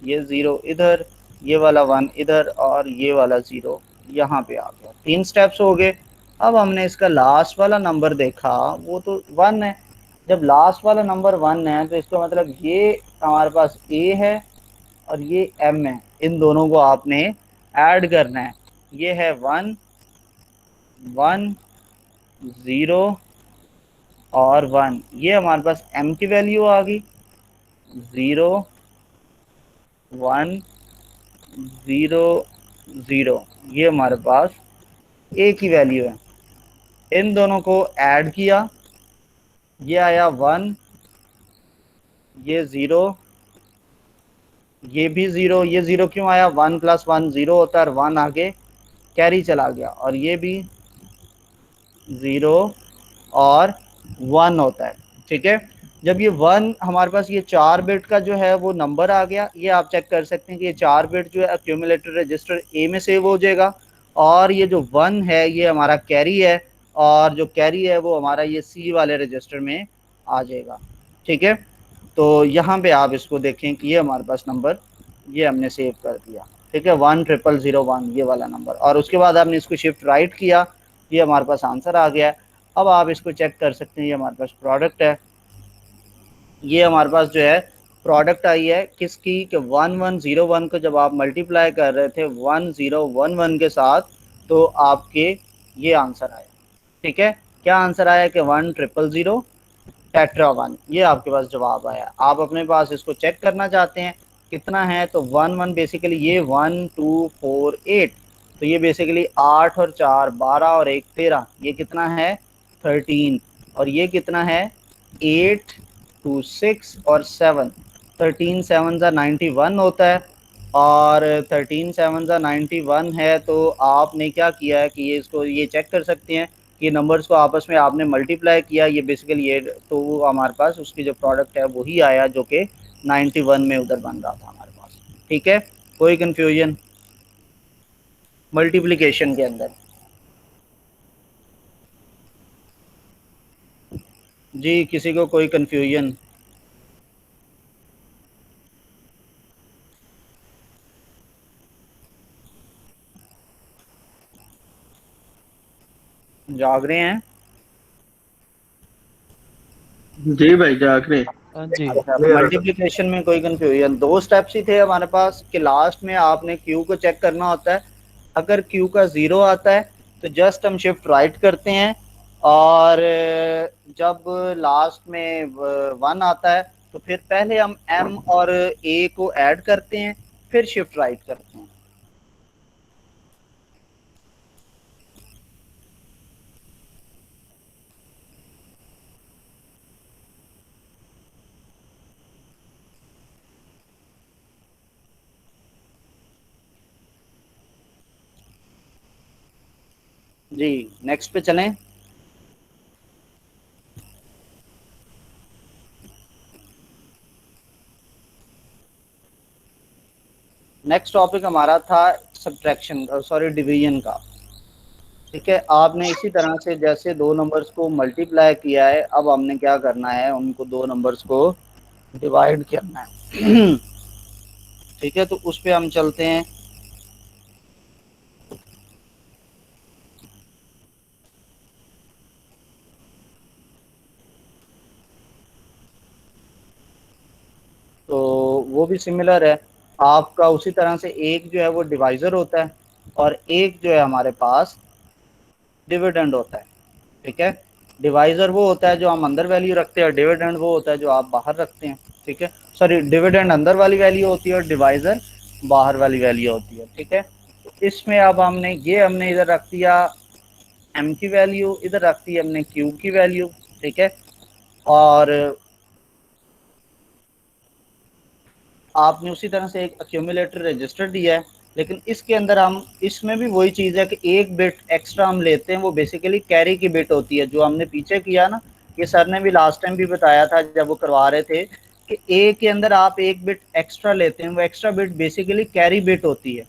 ये 0 इधर, ये वाला 1 इधर और ये वाला 0 यहाँ पे आ गया। 3 स्टेप्स हो गए। अब हमने इसका लास्ट वाला नंबर देखा, वो तो 1 है। जब लास्ट वाला नंबर 1 है तो इसका मतलब ये हमारे पास A है और ये M है, इन दोनों को आपने ऐड करना है। ये है 1 1 0 और 1, ये हमारे पास M की वैल्यू आ गई, 0 1 0 0, ये हमारे पास A की वैल्यू है। इन दोनों को ऐड किया, ये आया 1, ये 0, ये भी 0, ये 0 क्यों आया, 1 + 1 0 होता है और 1 आगे कैरी चला गया, और ये भी 0 और 1 होता है। ठीक है, जब ये 1 हमारे पास ये 4 बिट का जो है वो नंबर आ गया, ये आप चेक कर सकते हैं कि ये 4 बिट जो है एक्यूमुलेटर रजिस्टर ए में सेव हो जाएगा, और ये जो 1 है ये हमारा कैरी है, और जो कैरी है वो हमारा ये सी वाले रजिस्टर में आ जाएगा। ठीक है, तो यहाँ पे आप इसको देखें कि ये हमारे पास नंबर ये हमने सेव कर दिया। ठीक है, 10001 ये वाला नंबर, और उसके बाद आपने इसको शिफ्ट राइट किया, ये हमारे पास आंसर आ गया है। अब आप इसको चेक कर सकते हैं, ये हमारे पास प्रोडक्ट है, ये हमारे पास जो है प्रोडक्ट आई है किसकी, कि 1101 को जब आप मल्टीप्लाई कर रहे थे 1011 के साथ, तो आपके ये आंसर आया। ठीक है, क्या आंसर आया कि 1000 टेट्रा 1, ये आपके पास जवाब आया। आप अपने पास इसको चेक करना चाहते हैं कितना है, तो 1 बेसिकली ये 1 2 4 8, तो ये बेसिकली 8 और 4 12 और 1 13, ये कितना है 13, और ये कितना है 8 2 6 और 7, 13 7 91 होता है, और 13 7 91 है। तो आपने क्या किया है कि ये इसको ये चेक कर सकते हैं कि नंबर्स को आपस में आपने मल्टीप्लाई किया, ये बेसिकली ये, तो वो हमारे पास उसकी जो प्रोडक्ट है वही आया जो कि 91 में उधर बन रहा था हमारे पास। ठीक है, कोई कंफ्यूजन मल्टीप्लिकेशन के अंदर? जी, किसी को कोई कंफ्यूजन? जाग रहे हैं? जी भाई जाग रहे। हाँ जी। अच्छा, मल्टीप्लिकेशन में कोई कंफ्यूजन? 2 स्टेप्स ही थे हमारे पास कि लास्ट में आपने क्यू को चेक करना होता है। अगर क्यू का 0 आता है तो जस्ट हम शिफ्ट राइट करते हैं, और जब लास्ट में 1 आता है तो फिर पहले हम एम और ए को ऐड करते हैं, फिर शिफ्ट राइट करते हैं। जी, नेक्स्ट पे चलें। नेक्स्ट टॉपिक हमारा था सब्ट्रैक्शन, सॉरी डिवीजन का। ठीक है, आपने इसी तरह से जैसे 2 नंबर्स को मल्टीप्लाई किया है, अब हमने क्या करना है, उनको 2 नंबर्स को डिवाइड करना है। ठीक है, तो उस पे हम चलते हैं। भी सिमिलर है आपका। उसी तरह से एक जो है वो डिवाइजर होता है और एक जो है हमारे पास डिविडेंड होता है। ठीक है, डिवाइजर वो होता है जो हम अंदर वैल्यू रखते हैं और डिविडेंड वो होता है जो आप बाहर रखते हैं। ठीक है, सॉरी, डिविडेंड अंदर वाली वैल्यू होती है और डिवाइजर बाहर वाली वैल्यू होती है। ठीक है, तो इसमें अब हमने इधर रख दिया m की वैल्यू, इधर रख दी हमने q की वैल्यू। ठीक है, और आपने उसी तरह से एक एक्यूमुलेटर रजिस्टर दिया है, लेकिन इसके अंदर हम इसमें भी वही चीज़ है कि एक बिट एक्स्ट्रा हम लेते हैं, वो बेसिकली कैरी की बिट होती है। जो हमने पीछे किया ना, ये सर ने भी लास्ट टाइम भी बताया था जब वो करवा रहे थे कि ए के अंदर आप एक बिट एक्स्ट्रा लेते हैं, वो extra bit basically carry bit होती है।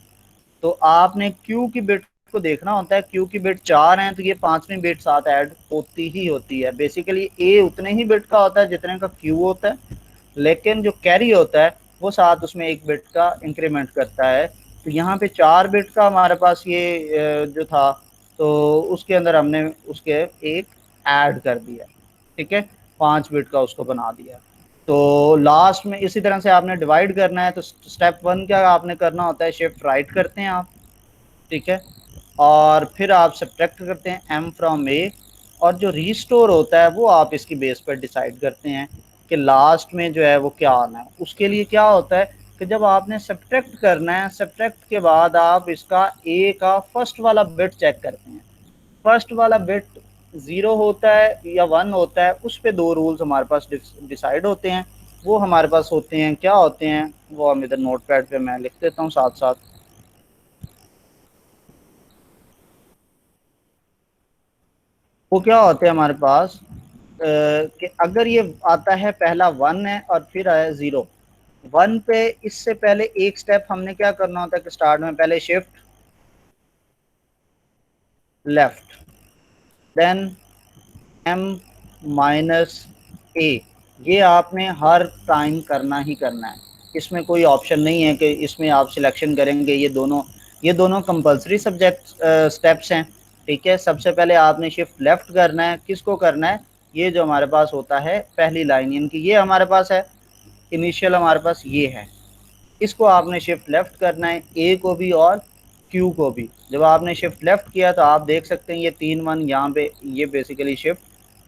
तो आपने क्यू की बिट को देखना होता है, क्यू की बिट 4 हैं तो ये 5वीं बिट साथ ऐड होती ही होती है। बेसिकली ए उतने ही बिट का होता है जितने का क्यू होता है, लेकिन जो कैरी होता है वो साथ उसमें एक बिट का इंक्रीमेंट करता है। तो यहाँ पे 4 बिट का हमारे पास ये जो था, तो उसके अंदर हमने उसके एक ऐड कर दिया। ठीक है, 5 बिट का उसको बना दिया। तो लास्ट में इसी तरह से आपने डिवाइड करना है। तो स्टेप 1 क्या आपने करना होता है, शिफ्ट राइट करते हैं आप। ठीक है, और फिर आप सब्ट्रैक्ट करते हैं m फ्रॉम a, और जो रीस्टोर होता है वो आप इसकी बेस पर डिसाइड करते हैं कि लास्ट में जो है वो क्या आना है। उसके लिए क्या होता है कि जब आपने सब्ट्रैक्ट करना है, सब्ट्रैक्ट के बाद आप इसका a का फर्स्ट वाला बिट चेक करते हैं। फर्स्ट वाला बिट 0 होता है या 1 होता है, उस पे 2 रूल्स हमारे पास डिसाइड होते हैं। वो हमारे पास होते हैं, क्या होते हैं वो हम इधर नोटपैड पे मैं लिख देता हूँ साथ साथ। वो क्या होते हैं हमारे पास कि अगर ये आता है पहला 1 है और फिर आया 0, 1 पे इससे पहले एक स्टेप हमने क्या करना होता है कि स्टार्ट में पहले shift left, then m minus a। ये आपने हर टाइम करना ही करना है, इसमें कोई ऑप्शन नहीं है कि इसमें आप सिलेक्शन करेंगे। ये दोनों कंपलसरी सब्जेक्ट स्टेप्स हैं। ठीक है, सबसे पहले आपने शिफ्ट लेफ्ट करना है। किसको करना है, ये जो हमारे पास होता है पहली लाइन, यानी कि ये हमारे पास है इनिशियल, हमारे पास ये है, इसको आपने शिफ्ट लेफ्ट करना है, ए को भी और क्यू को भी। जब आपने शिफ्ट लेफ्ट किया तो आप देख सकते हैं ये 3 1 यहाँ पे ये बेसिकली शिफ्ट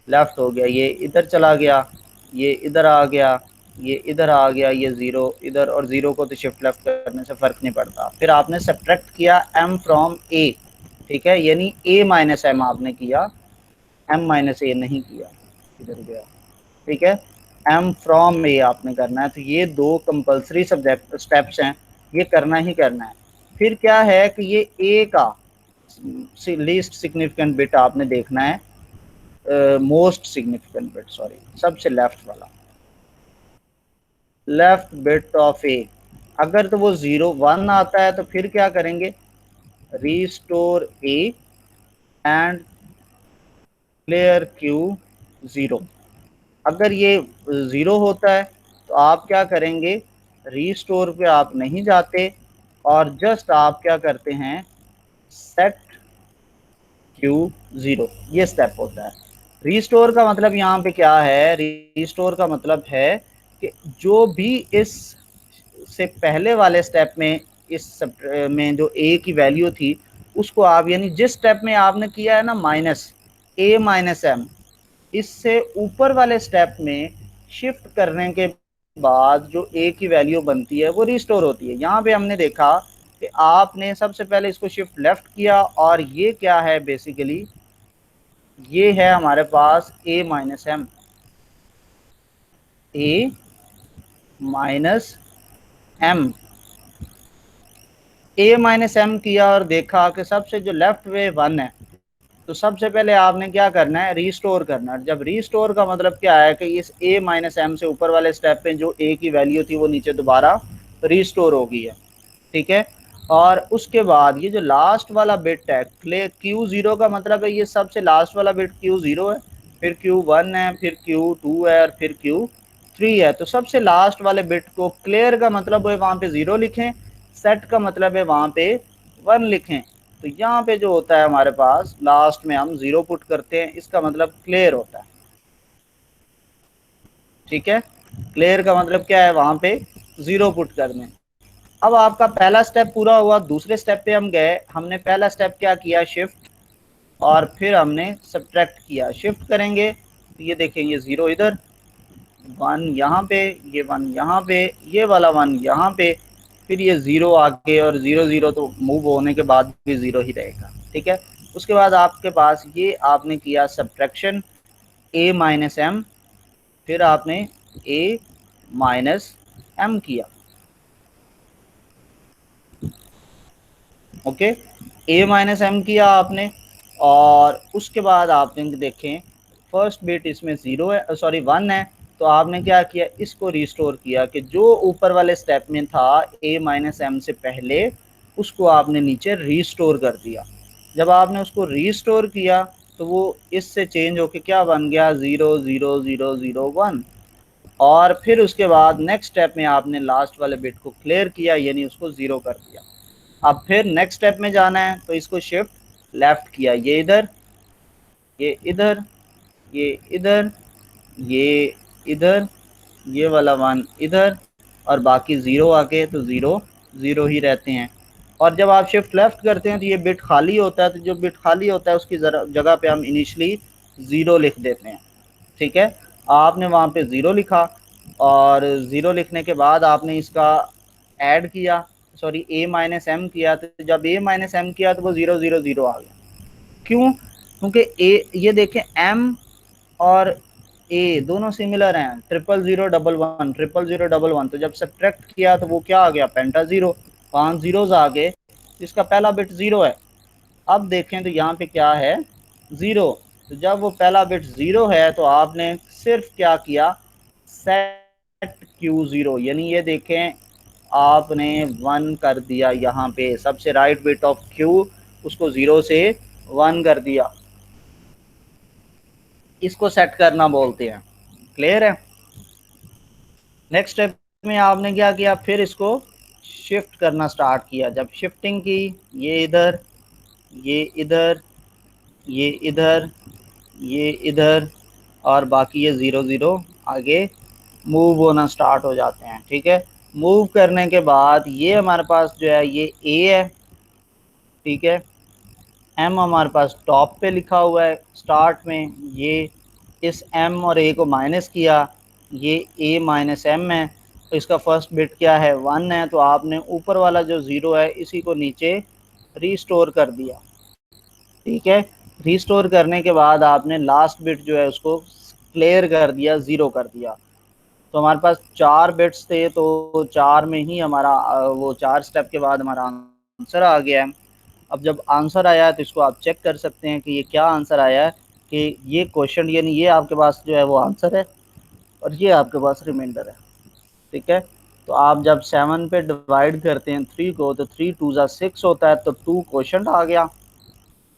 लेफ्ट हो गया, ये इधर चला गया, ये इधर आ गया, ये इधर आ गया, ये 0 इधर, और 0 को तो शिफ्ट लेफ्ट करने से फ़र्क नहीं पड़ता। फिर आपने सब्ट्रैक्ट किया m फ्रॉम a। ठीक है, यानी a माइनस m आपने किया, m माइनस a नहीं किया, इधर गया। ठीक है, m फ्रॉम a आपने करना है। तो ये 2 कंपलसरी सब्जेक्ट स्टेप्स हैं, ये करना ही करना है। फिर क्या है कि ये a का लीस्ट सिग्निफिकेंट बिट आपने देखना है, मोस्ट सिग्निफिकेंट बिट, सॉरी, सबसे लेफ्ट वाला, लेफ्ट बिट ऑफ ए। अगर तो वो 0 1 आता है तो फिर क्या करेंगे, restore A and clear Q 0। अगर ये 0 होता है तो आप क्या करेंगे, रीस्टोर पे आप नहीं जाते और जस्ट आप क्या करते हैं, सेट क्यू 0, ये स्टेप होता है। रीस्टोर का मतलब यहाँ पे क्या है, रीस्टोर का मतलब है कि जो भी इस से पहले वाले स्टेप में, इस में जो ए की वैल्यू थी उसको आप, यानी जिस स्टेप में आपने किया है ना माइनस a माइनस m, इससे ऊपर वाले स्टेप में शिफ्ट करने के बाद जो a की वैल्यू बनती है वो रिस्टोर होती है। यहाँ पे हमने देखा कि आपने सबसे पहले इसको शिफ्ट लेफ्ट किया और ये क्या है, बेसिकली ये है हमारे पास a minus m, a minus m, a minus m किया और देखा कि सबसे जो लेफ्ट वे 1 है, तो सबसे पहले आपने क्या करना है, रीस्टोर करना है। जब रीस्टोर का मतलब क्या है कि इस a माइनस m से ऊपर वाले स्टेप पे जो a की वैल्यू थी वो नीचे दोबारा रीस्टोर हो गई है। ठीक है, और उसके बाद ये जो लास्ट वाला बिट है Q0 का मतलब है ये सबसे लास्ट वाला बिट Q0 है, फिर Q1 है, फिर Q2 है और फिर Q3 है। तो सबसे लास्ट वाले बिट को क्लियर का मतलब है वहाँ पे 0 लिखें, सेट का मतलब है वहाँ पे 1 लिखें। तो यहाँ पे जो होता है हमारे पास लास्ट में हम 0 पुट करते हैं, इसका मतलब क्लियर होता है। ठीक है, क्लियर का मतलब क्या है, वहाँ पे 0 पुट कर दें। अब आपका पहला स्टेप पूरा हुआ, दूसरे स्टेप पे हम गए। हमने पहला स्टेप क्या किया, शिफ्ट, और फिर हमने सब्ट्रैक्ट किया। शिफ्ट करेंगे तो ये देखेंगे 0 इधर, 1 यहाँ पे, ये 1 यहाँ पे, ये वाला 1 यहाँ पे, फिर ये 0 आगे, और 0 0 तो मूव होने के बाद भी 0 ही रहेगा, ठीक है। उसके बाद आपके पास ये आपने किया सब्ट्रैक्शन a माइनस एम, फिर आपने a माइनस एम किया, ओके, a माइनस एम किया आपने। और उसके बाद आपने देखें फर्स्ट बिट इसमें 0 है, सॉरी 1 है, तो आपने क्या किया, इसको रिस्टोर किया कि जो ऊपर वाले स्टेप में था a माइनस एम से पहले, उसको आपने नीचे रिस्टोर कर दिया। जब आपने उसको रिस्टोर किया तो वो इससे चेंज होके क्या बन गया, 0 0 0 0 1। और फिर उसके बाद नेक्स्ट स्टेप में आपने लास्ट वाले बिट को क्लियर किया, यानी उसको 0 कर दिया। अब फिर नेक्स्ट स्टेप में जाना है तो इसको शिफ्ट लेफ्ट किया, ये इधर, ये इधर, ये इधर, ये इधर, ये वाला 1 इधर, और बाकी 0 आके, तो 0 0 ही रहते हैं। और जब आप शिफ्ट लेफ्ट करते हैं तो ये बिट खाली होता है, तो जो बिट खाली होता है उसकी जगह पे हम इनिशियली 0 लिख देते हैं, ठीक है। आपने वहाँ पे 0 लिखा, और 0 लिखने के बाद आपने इसका ऐड किया, सॉरी a माइनस एम किया, तो जब a माइनस एम किया तो वो 0 0 0 आ गया। क्यों? क्योंकि a, ये देखें m और a दोनों सिमिलर हैं, 0 0 0 1 1 0 0 0 1 1, तो जब सब्ट्रैक्ट किया तो वो क्या आ गया, पेंटा 0, 5 जीरोस आ गए, इसका पहला बिट 0 है। अब देखें तो यहाँ पे क्या है, 0, तो जब वो पहला बिट 0 है तो आपने सिर्फ क्या किया, सेट Q0, यानी ये देखें आपने 1 कर दिया, यहाँ पे सबसे राइट बिट ऑफ Q उसको 0 से 1 कर दिया, इसको सेट करना बोलते हैं। क्लियर है? नेक्स्ट स्टेप में आपने क्या किया, फिर इसको शिफ्ट करना स्टार्ट किया। जब शिफ्टिंग की, ये इधर, ये इधर, ये इधर, ये इधर, और बाकी ये 0 0 आगे मूव होना स्टार्ट हो जाते हैं, ठीक है। मूव करने के बाद ये हमारे पास जो है ये a है, ठीक है। m हमारे पास टॉप पे लिखा हुआ है स्टार्ट में, ये इस m और a को माइनस किया, ये a माइनस m है, तो इसका फर्स्ट बिट क्या है, 1 है, तो आपने ऊपर वाला जो 0 है इसी को नीचे रीस्टोर कर दिया, ठीक है। रिस्टोर करने के बाद आपने लास्ट बिट जो है उसको क्लियर कर दिया, 0 कर दिया। तो हमारे पास 4 बिट्स थे, तो 4 में ही हमारा वो 4 स्टेप के बाद हमारा आंसर आ गया है। अब जब आंसर आया है तो इसको आप चेक कर सकते हैं कि ये क्या आंसर आया है, कि ये क्वेश्चन, यानी ये आपके पास जो है वो आंसर है, और ये आपके पास रिमाइंडर है, ठीक है। तो आप जब 7 पे डिवाइड करते हैं 3 को, तो 3 2 जा 6 होता है, तो 2 क्वेश्चन आ गया,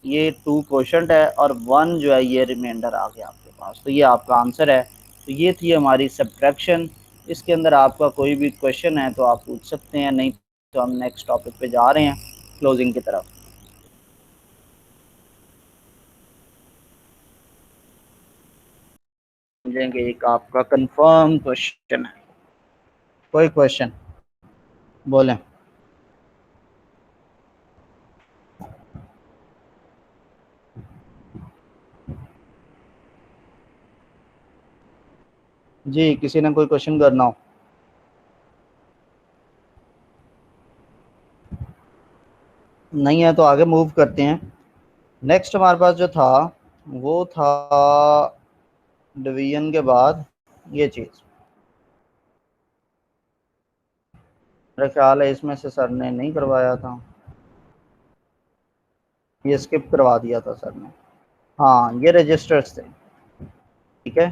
ये 2 क्वेश्चन है, और 1 जो है ये रिमाइंडर आ गया आपके पास, तो ये आपका आंसर है। तो ये थी हमारी सब्ट्रैक्शन। इसके अंदर आपका कोई भी क्वेश्चन है तो आप पूछ सकते हैं, नहीं तो हम नेक्स्ट टॉपिक पे जा रहे हैं, क्लोजिंग की तरफ। समझेंगे, एक आपका कंफर्म क्वेश्चन है, कोई क्वेश्चन बोलें। जी, किसी ने कोई क्वेश्चन करना हो? नहीं है तो आगे मूव करते हैं। नेक्स्ट हमारे पास जो था वो था डिवीजन के बाद ये चीज़, मेरा ख्याल है इसमें से सर ने नहीं करवाया था, ये स्किप करवा दिया था सर ने। हाँ, ये रजिस्टर्स थे, ठीक है,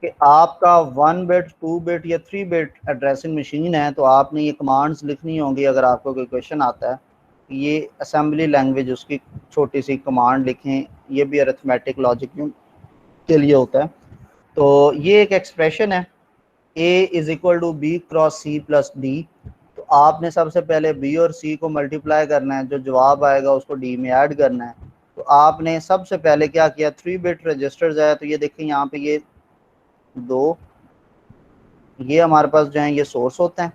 कि आपका 1 बिट 2 बिट या 3 बिट एड्रेसिंग मशीन है, तो आपने ये कमांड्स लिखनी होंगी। अगर आपको कोई क्वेश्चन आता है, ये असेंबली लैंग्वेज उसकी छोटी सी कमांड लिखें, ये भी अरिथमेटिक लॉजिक के लिए होता है। तो ये एक एक्सप्रेशन है, a is equal to B cross C plus D, तो आपने सबसे पहले b और c को मल्टीप्लाई करना है, जो जवाब आएगा उसको d में ऐड करना है। तो आपने सबसे पहले क्या किया, 3 बिट रजिस्टर्स है, तो ये देखें यहाँ पे ये 2, ये हमारे पास जो है ये सोर्स होते हैं,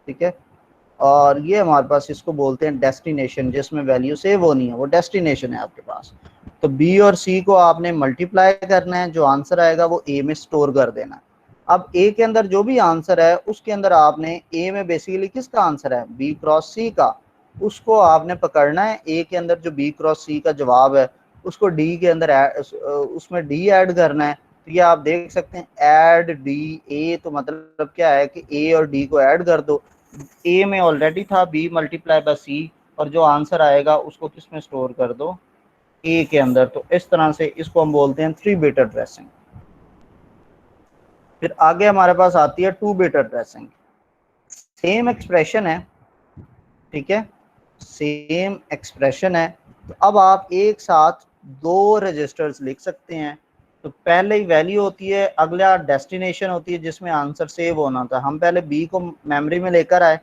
ठीक है। और ये हमारे पास इसको बोलते हैं डेस्टिनेशन, जिसमें वैल्यू सेव होनी है, वो डेस्टिनेशन है आपके पास। तो बी और सी को आपने मल्टीप्लाई करना है, जो आंसर आएगा वो ए में स्टोर कर देना है। अब ए के अंदर जो भी आंसर है उसके अंदर आपने, ए में बेसिकली किसका आंसर है, बी क्रॉस सी का, उसको आपने पकड़ना है। ए के अंदर जो बी क्रॉस सी का जवाब है उसको डी के अंदर उसमें डी ऐड करना है। तो ये आप देख सकते हैं ऐड डी ए, तो मतलब क्या है कि ए और डी को ऐड कर दो। ए में ऑलरेडी था बी मल्टीप्लाई बाय सी, और जो आंसर आएगा उसको किस में स्टोर कर दो, ए के अंदर। तो इस तरह से इसको हम बोलते हैं 3 बिट एड्रेसिंग। फिर आगे हमारे पास आती है 2 बिट एड्रेसिंग। सेम एक्सप्रेशन है, ठीक है, सेम एक्सप्रेशन है। तो अब आप एक साथ दो रजिस्टर्स लिख सकते हैं। तो पहले ही वैल्यू होती है, अगला डेस्टिनेशन होती है जिसमें आंसर सेव होना था। हम पहले बी को मेमोरी में लेकर आए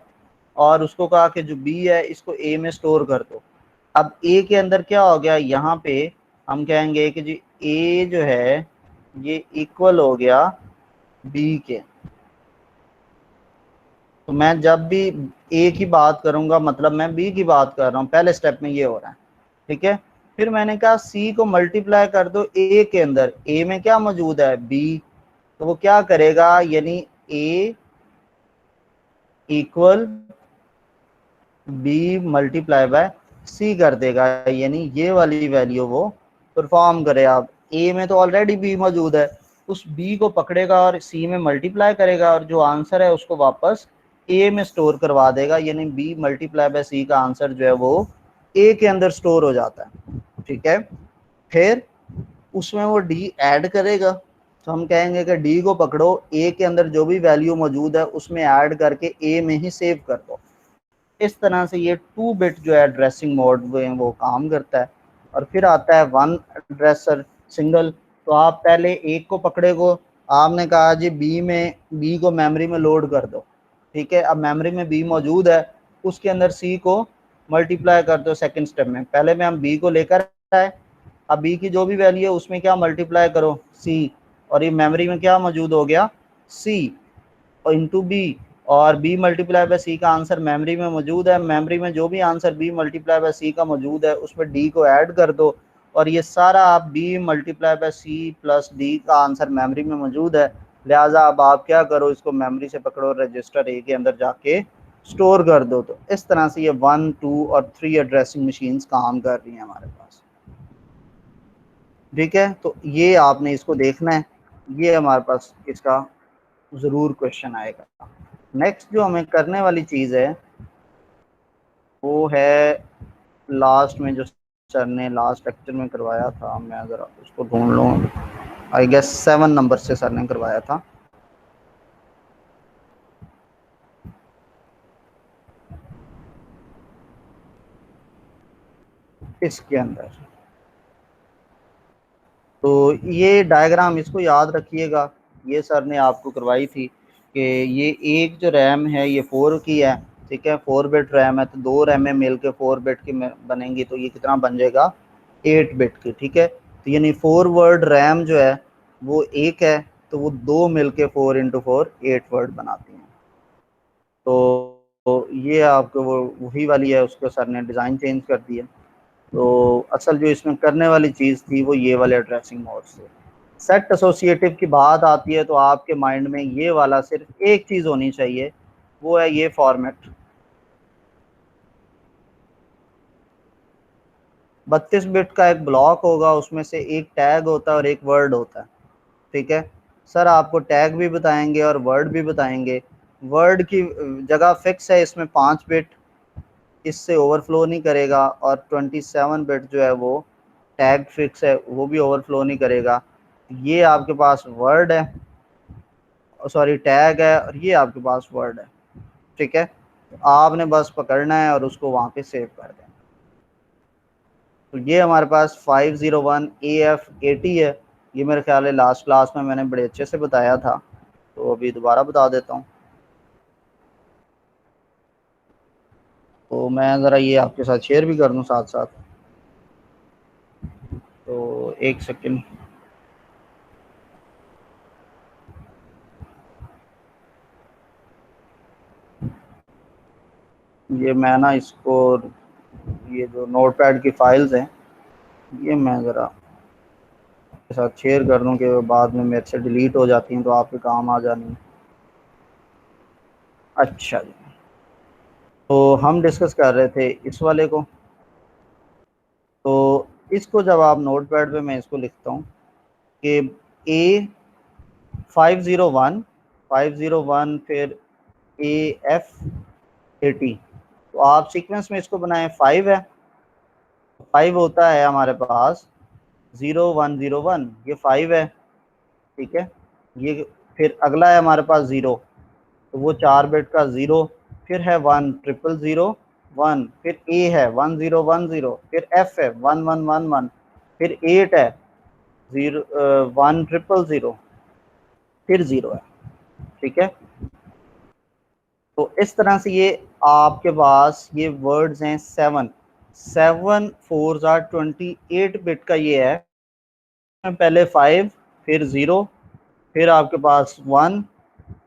और उसको कहा कि जो बी है इसको ए में स्टोर कर दो। अब ए के अंदर क्या हो गया, यहाँ पे हम कहेंगे कि जी ए जो है ये इक्वल हो गया बी के। तो मैं जब भी ए की बात करूंगा मतलब मैं बी की बात कर रहा हूँ, पहले स्टेप में ये हो रहा है, ठीक है। फिर मैंने कहा सी को मल्टीप्लाई कर दो ए के अंदर, ए में क्या मौजूद है, बी। तो वो क्या करेगा, यानी ए इक्वल बी मल्टीप्लाई बाय सी कर देगा, यानी ये वाली वैल्यू वो परफॉर्म करे। आप ए में तो ऑलरेडी बी मौजूद है, उस बी को पकड़ेगा और सी में मल्टीप्लाई करेगा और जो आंसर है उसको वापस ए में स्टोर करवा देगा, यानी बी मल्टीप्लाई बाय सी का आंसर जो है वो ए के अंदर स्टोर हो जाता है, ठीक है। फिर उसमें वो डी ऐड करेगा। तो हम कहेंगे कि डी को पकड़ो, ए के अंदर जो भी वैल्यू मौजूद है उसमें ऐड करके ए में ही सेव कर दो। इस तरह से ये 2 बिट जो है एड्रेसिंग मोड वो काम करता है। और फिर आता है 1 एड्रेसर सिंगल। तो आप पहले एक को पकड़े को, आपने कहा जी बी को मेमोरी में लोड कर दो, ठीक है। अब मेमोरी में बी मौजूद है, उसके अंदर सी को मल्टीप्लाई कर दो सेकंड स्टेप में। पहले में हम बी को लेकर आए, अब बी की जो भी वैल्यू है उसमें क्या मल्टीप्लाई करो, सी, और ये मेमोरी में क्या मौजूद हो गया, सी और इंटू बी, और बी मल्टीप्लाई बाय सी का आंसर मेमोरी में मौजूद है। मेमोरी में जो भी आंसर बी मल्टीप्लाई बाय सी का मौजूद है उसमें डी को ऐड कर दो, और ये सारा आप B multiply by C plus D का आंसर मेमोरी में मौजूद है। लिहाजा अब आप क्या करो, इसको मेमोरी से पकड़ो, रजिस्टर ए के अंदर जाके स्टोर कर दो। तो इस तरह से ये 1, 2 और 3 एड्रेसिंग मशीन्स काम कर रही हैं हमारे पास, ठीक है। तो ये आपने इसको देखना है, ये हमारे पास इसका ज़रूर क्वेश्चन आएगा। नेक्स्ट जो हमें करने वाली चीज़ है वो है लास्ट में जो सर ने लास्ट लेक्चर में करवाया था, मैं ज़रा उसको ढूंढ लूँ, आई गेस 7 नंबर से सर ने करवाया था। इसके अंदर तो ये डायग्राम इसको याद रखिएगा, ये सर ने आपको करवाई थी कि ये एक जो रैम है ये 4 की है, ठीक है, 4 बिट रैम है। तो 2 रैमें मिल के 4 बिट की बनेंगी, तो ये कितना बन जाएगा, 8 बिट की, ठीक है। तो यानी 4 वर्ड रैम जो है वो एक है, तो वो 2 मिल के 4 इंटू 4 8 वर्ड बनाती हैं। तो ये आपको वो वही वाली है, उसको सर ने डिज़ाइन चेंज कर दिया। तो असल जो इसमें करने वाली चीज़ थी वो ये वाले एड्रेसिंग मोड से। सेट एसोसिएटिव की बात आती है तो आपके माइंड में ये वाला सिर्फ एक चीज़ होनी चाहिए, वो है ये फॉर्मेट। 32 बिट का एक ब्लॉक होगा, उसमें से एक टैग होता है और एक वर्ड होता है, ठीक है। सर आपको टैग भी बताएंगे और वर्ड भी बताएंगे। वर्ड की जगह फिक्स है इसमें 5 बिट, इससे ओवरफ्लो नहीं करेगा, और 27 बिट जो है वो टैग फिक्स है, वो भी ओवरफ्लो नहीं करेगा। ये आपके पास वर्ड है, सॉरी टैग है, और ये आपके पास वर्ड है, ठीक है। तो आपने बस पकड़ना है और उसको वहाँ पे सेव कर देना। तो ये हमारे पास 501 AF80 है। ये मेरे ख्याल है लास्ट क्लास में मैंने बड़े अच्छे से बताया था, तो अभी दोबारा बता देता हूँ। तो मैं ज़रा ये आपके साथ शेयर भी कर दूँ साथ साथ, तो एक सेकंड। ये मैं ना इसको, ये जो नोटपैड की फाइल्स हैं ये मैं ज़रा के साथ शेयर कर दूं कि बाद में मेरे से डिलीट हो जाती हैं तो आपके काम आ जानी। अच्छा जी, तो हम डिस्कस कर रहे थे इस वाले को। तो इसको जब आप नोटपैड पे, मैं इसको लिखता हूँ कि A501 फिर AF80, तो आप सीक्वेंस में इसको बनाएं। 5 है, 5 होता है हमारे पास 0101, ये 5 है, ठीक है। ये फिर अगला है हमारे पास 0, तो वो 4 बिट का 0, फिर है 10001, फिर A है 1010, फिर F है 1111, फिर 8 है 1000, फिर 0 है, ठीक है। तो इस तरह से ये आपके पास ये वर्ड्स हैं 7 4 28 बिट का ये है। पहले 5, फिर 0, फिर आपके पास 1,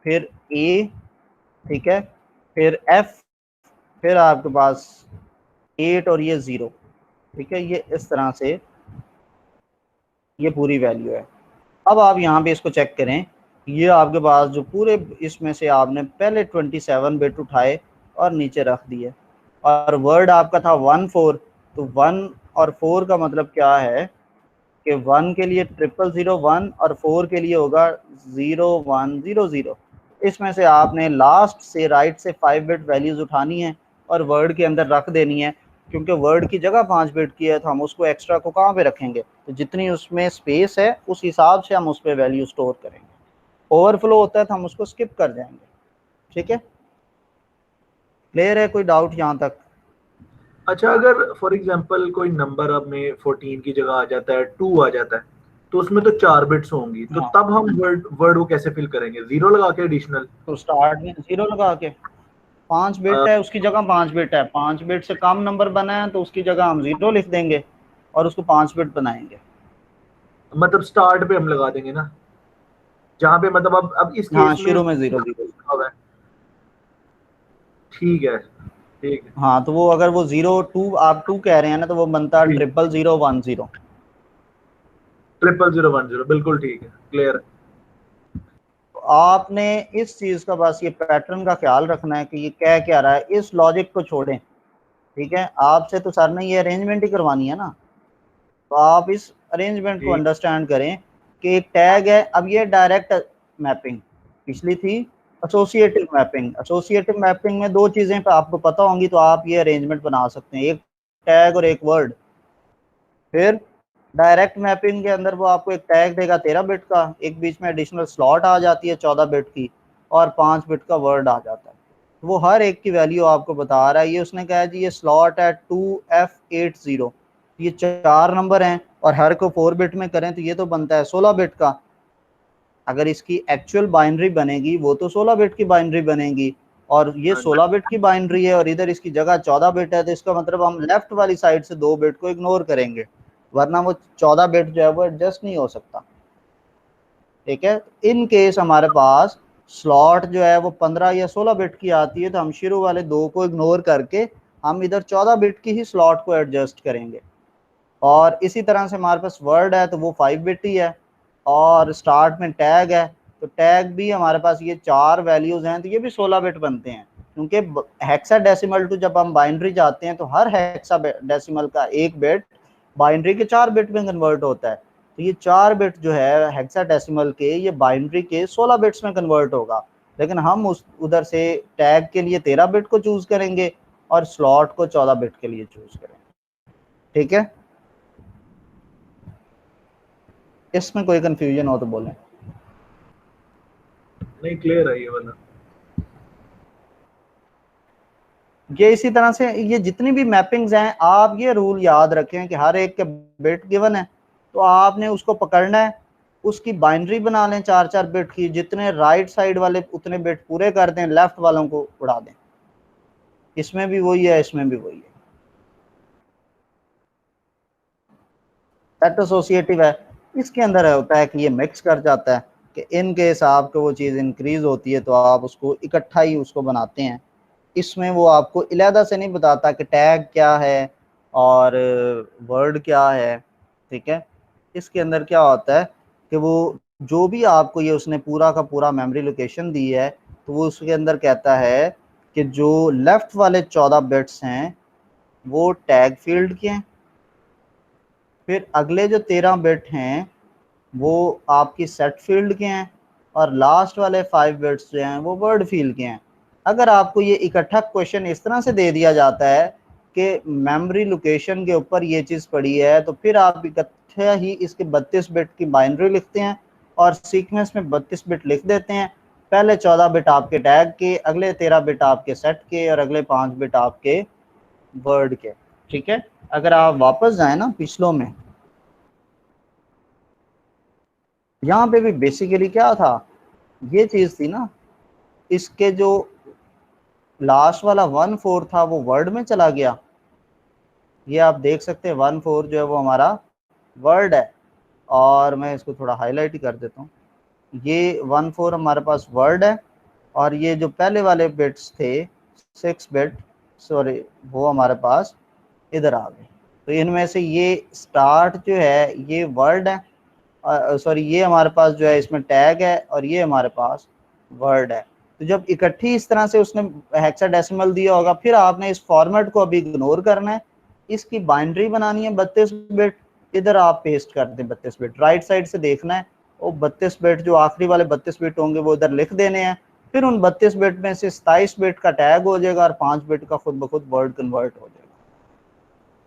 फिर A, ठीक है, फिर F, फिर आपके पास 8 और ये 0, ठीक है। ये इस तरह से ये पूरी वैल्यू है। अब आप यहाँ पे इसको चेक करें, ये आपके पास जो पूरे इसमें से आपने पहले 27 बिट उठाए और नीचे रख दिए, और वर्ड आपका था 14, तो 1 और 4 का मतलब क्या है कि 1 के लिए 0001 और 4 के लिए होगा 0100। इसमें से आपने लास्ट से राइट से 5 बिट वैल्यूज उठानी है और वर्ड के अंदर रख देनी है, क्योंकि वर्ड की जगह 5 बिट की है तो हम उसको एक्स्ट्रा को कहाँ पे रखेंगे, तो जितनी उसमें स्पेस है उस हिसाब से हम उस पर वैल्यू स्टोर करेंगे। ओवरफ्लो होता है तो हम उसको स्किप कर जाएंगे, ठीक है। क्लियर है, कोई डाउट यहाँ तक? अच्छा, अगर फॉर एग्जांपल कोई नंबर अब में 14 की जगह आ जाता है, 2 आ जाता है, तो उसमें तो 4 बिट्स होंगी, तो हाँ, तब हम वर्ड वर्ड को कैसे फिल करेंगे? 0 लगा के एडिशनल? तो स्टार्ट में 0 लगा के, 5 बिट है उसकी जगह 5 बिट है, 5 बिट से कम नंबर बना है तो उसकी जगह हम 0 लिख देंगे और उसको 5 बिट बनाएंगे। मतलब स्टार्ट पे हम लगा देंगे ना, जहाँ पे मतलब अब इस हाँ, केस में शुरू में 0 0। ठीक है, ठीक है। हाँ, तो वो अगर वो 02 आप 2 कह रहे हैं ना, तो वो बनता है ठीक, 00010। 0010, बिल्कुल ठीक है, क्लियर है। तो आपने इस चीज का बस ये पैटर्न का ख्याल रखना है कि ये कह क्या रहा है, इस लॉजिक को छोड़ें, ठीक है। आपसे तो सर ने ये अरेंजमेंट ही करवानी है ना, तो आप इस अरेंजमेंट को ठीक, अंडरस्टैंड करें कि एक टैग है। अब ये डायरेक्ट मैपिंग पिछली थी, एसोसिएटिव मैपिंग। एसोसिएटिव मैपिंग में दो चीजें आपको पता होंगी, तो आप ये अरेंजमेंट बना सकते हैं, एक टैग और एक वर्ड। फिर डायरेक्ट मैपिंग के अंदर वो आपको एक टैग देगा 13 बिट का, एक बीच में एडिशनल स्लॉट आ जाती है 14 बिट की, और 5 बिट का वर्ड आ जाता है। वो हर एक की वैल्यू आपको बता रहा है। ये उसने कहा जी ये स्लॉट है 2F80, ये 4 नंबर हैं और हर को 4 बिट में करें तो ये तो बनता है 16 बिट का। अगर इसकी एक्चुअल बाइनरी बनेगी वो तो 16 बिट की बाइनरी बनेगी, और ये हाँ जी, 16 बिट की बाइनरी है और इधर इसकी जगह 14 बिट है, तो इसका मतलब हम लेफ्ट वाली साइड से 2 बिट को इग्नोर करेंगे, वरना वो 14 बिट जो है वो एडजस्ट नहीं हो सकता, ठीक है। इन केस हमारे पास स्लॉट जो है वो 15 या 16 बिट की आती है, तो हम शुरू वाले 2 को इग्नोर करके हम इधर 14 बिट की ही स्लॉट को एडजस्ट करेंगे। और इसी तरह से हमारे पास वर्ड है तो वो 5 बिट ही है, और स्टार्ट में टैग है तो टैग भी हमारे पास ये 4 वैल्यूज हैं, तो ये भी 16 बिट बनते हैं, क्योंकि हेक्साडेसिमल टू जब हम बाइनरी जाते हैं तो हर हेक्साडेसिमल का एक बिट बाइनरी के 4 बिट में कन्वर्ट होता है। तो ये 4 बिट जो है हेक्साडेसिमल के, ये बाइनरी के 16 बिट्स में कन्वर्ट होगा, लेकिन हम उस उधर से टैग के लिए 13 बिट को चूज करेंगे और स्लॉट को 14 बिट के लिए चूज करेंगे, ठीक है। इसमें कोई कंफ्यूजन हो तो बोलें। नहीं, क्लियर है ये वाला। ये इसी तरह से ये जितनी भी मैपिंग्स हैं, आप ये रूल याद रखें कि हर एक के बिट गिवन है, तो आपने उसको पकड़ना है, उसकी बाइनरी बना लें 4-4 बिट की, जितने राइट साइड वाले उतने बिट पूरे कर दें, लेफ्ट वालों को उड़ा दें। इसमें भी वही है, इसमें भी वही है। सेट एसोसिएटिव है, इसके अंदर होता है कि ये मिक्स कर जाता है कि इन केस आपको वो चीज़ इंक्रीज होती है तो आप उसको इकट्ठा ही उसको बनाते हैं, इसमें वो आपको इलादा से नहीं बताता कि टैग क्या है और वर्ड क्या है, ठीक है। इसके अंदर क्या होता है कि वो जो भी आपको ये उसने पूरा का पूरा मेमोरी लोकेशन दी है, तो वो उसके अंदर कहता है कि जो लेफ्ट वाले 14 बिट्स हैं वो टैग फील्ड के हैं, फिर अगले जो 13 बिट हैं वो आपकी सेट फील्ड के हैं, और लास्ट वाले 5 बिट्स जो हैं वो वर्ड फील्ड के हैं। अगर आपको ये इकट्ठा क्वेश्चन इस तरह से दे दिया जाता है कि मेमोरी लोकेशन के ऊपर ये चीज़ पड़ी है, तो फिर आप इकट्ठा ही इसके 32 बिट की बाइनरी लिखते हैं और सीक्वेंस में 32 बिट लिख देते हैं। पहले 14 बिट आपके टैग के, अगले 13 बिट आपके सेट के, और अगले 5 बिट आपके वर्ड के, ठीक है। अगर आप वापस जाए ना पिछलों में, यहाँ पे भी बेसिकली क्या था, ये चीज थी ना, इसके जो लास्ट वाला 1-4 था वो वर्ड में चला गया। ये आप देख सकते हैं 1-4 जो है वो हमारा वर्ड है, और मैं इसको थोड़ा हाईलाइट ही कर देता हूँ। ये 1-4 हमारे पास वर्ड है, और ये जो पहले वाले बिट्स थे 6 बिट, सॉरी, वो हमारे पास इधर आ गए। तो इनमें से ये स्टार्ट जो है ये वर्ड है, सॉरी ये हमारे पास जो है इसमें टैग है, और ये हमारे पास वर्ड है। तो जब इकट्ठी इस तरह से उसने हेक्साडेसिमल दिया होगा, फिर आपने इस फॉर्मेट को अभी इग्नोर करना है, इसकी बाइनरी बनानी है 32 बिट, इधर आप पेस्ट कर दें 32 बिट, राइट साइड से देखना है, वो 32 बिट जो आखिरी वाले 32 बिट होंगे वो इधर लिख देने हैं। फिर उन 32 बिट में से 27 बिट का टैग हो जाएगा और 5 बिट का खुद ब खुद वर्ड कन्वर्ट हो जाएगा,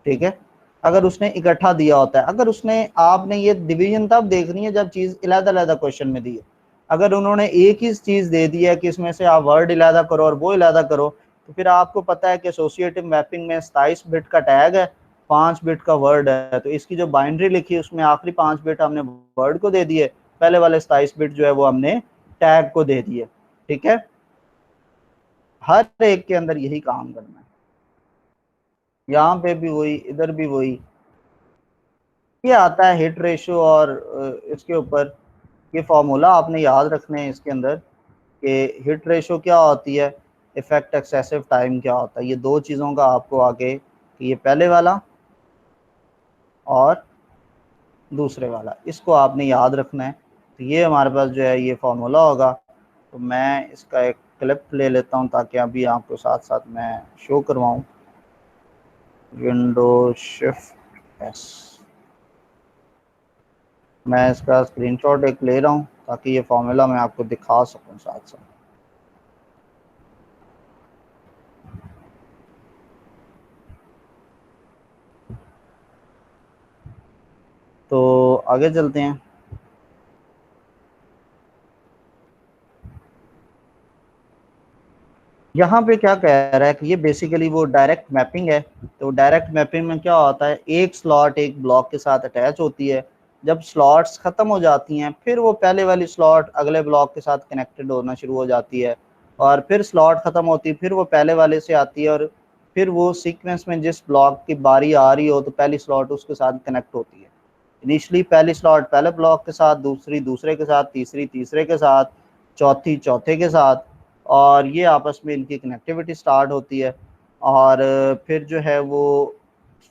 ठीक है। अगर उसने इकट्ठा दिया होता है, अगर उसने, आपने ये डिवीजन तब देखनी है जब चीज अलग-अलग क्वेश्चन में दी है। अगर उन्होंने एक ही चीज दे दी है कि इसमें से आप वर्ड अलग करो और वो अलग करो, तो फिर आपको पता है कि एसोसिएटिव मैपिंग में 27 बिट का टैग है, 5 बिट का वर्ड है, तो इसकी जो बाइनरी लिखी है उसमें आखिरी 5 बिट हमने वर्ड को दे दिए, पहले वाले 27 बिट जो है वो हमने टैग को दे दिए, ठीक है। हर एक के अंदर यही काम करना है, यहाँ पे भी वही, इधर भी वही। ये आता है हिट रेशियो, और इसके ऊपर ये फॉर्मूला आपने याद रखने हैं इसके अंदर कि हिट रेशियो क्या होती है, इफेक्ट एक्सेसिव टाइम क्या होता है। ये दो चीज़ों का आपको आगे, कि ये पहले वाला और दूसरे वाला, इसको आपने याद रखना है। तो ये हमारे पास जो है ये फॉर्मूला होगा। तो मैं इसका एक क्लिप ले लेता हूँ ताकि अभी आपको साथ साथ मैं शो करवाऊँ। विंडो शिफ्ट एस, मैं इसका स्क्रीनशॉट एक ले रहा हूँ ताकि ये फॉर्मूला मैं आपको दिखा सकूँ साथ साथ। तो आगे चलते हैं। यहाँ पे क्या कह रहा है कि ये बेसिकली वो डायरेक्ट मैपिंग है। तो डायरेक्ट मैपिंग में क्या होता है, एक स्लॉट एक ब्लॉक के साथ अटैच होती है, जब स्लॉट्स ख़त्म हो जाती हैं फिर वो पहले वाली स्लॉट अगले ब्लॉक के साथ कनेक्टेड होना शुरू हो जाती है, और फिर स्लॉट ख़त्म होती है फिर वो पहले वाले से आती है, और फिर वो सीक्वेंस में जिस ब्लॉक की बारी आ रही हो तो पहली स्लॉट उसके साथ कनेक्ट होती है। इनिशियली पहली स्लॉट पहले ब्लॉक के साथ, दूसरी दूसरे के साथ, तीसरी तीसरे के साथ, चौथी चौथे के साथ, और ये आपस में इनकी कनेक्टिविटी स्टार्ट होती है। और फिर जो है वो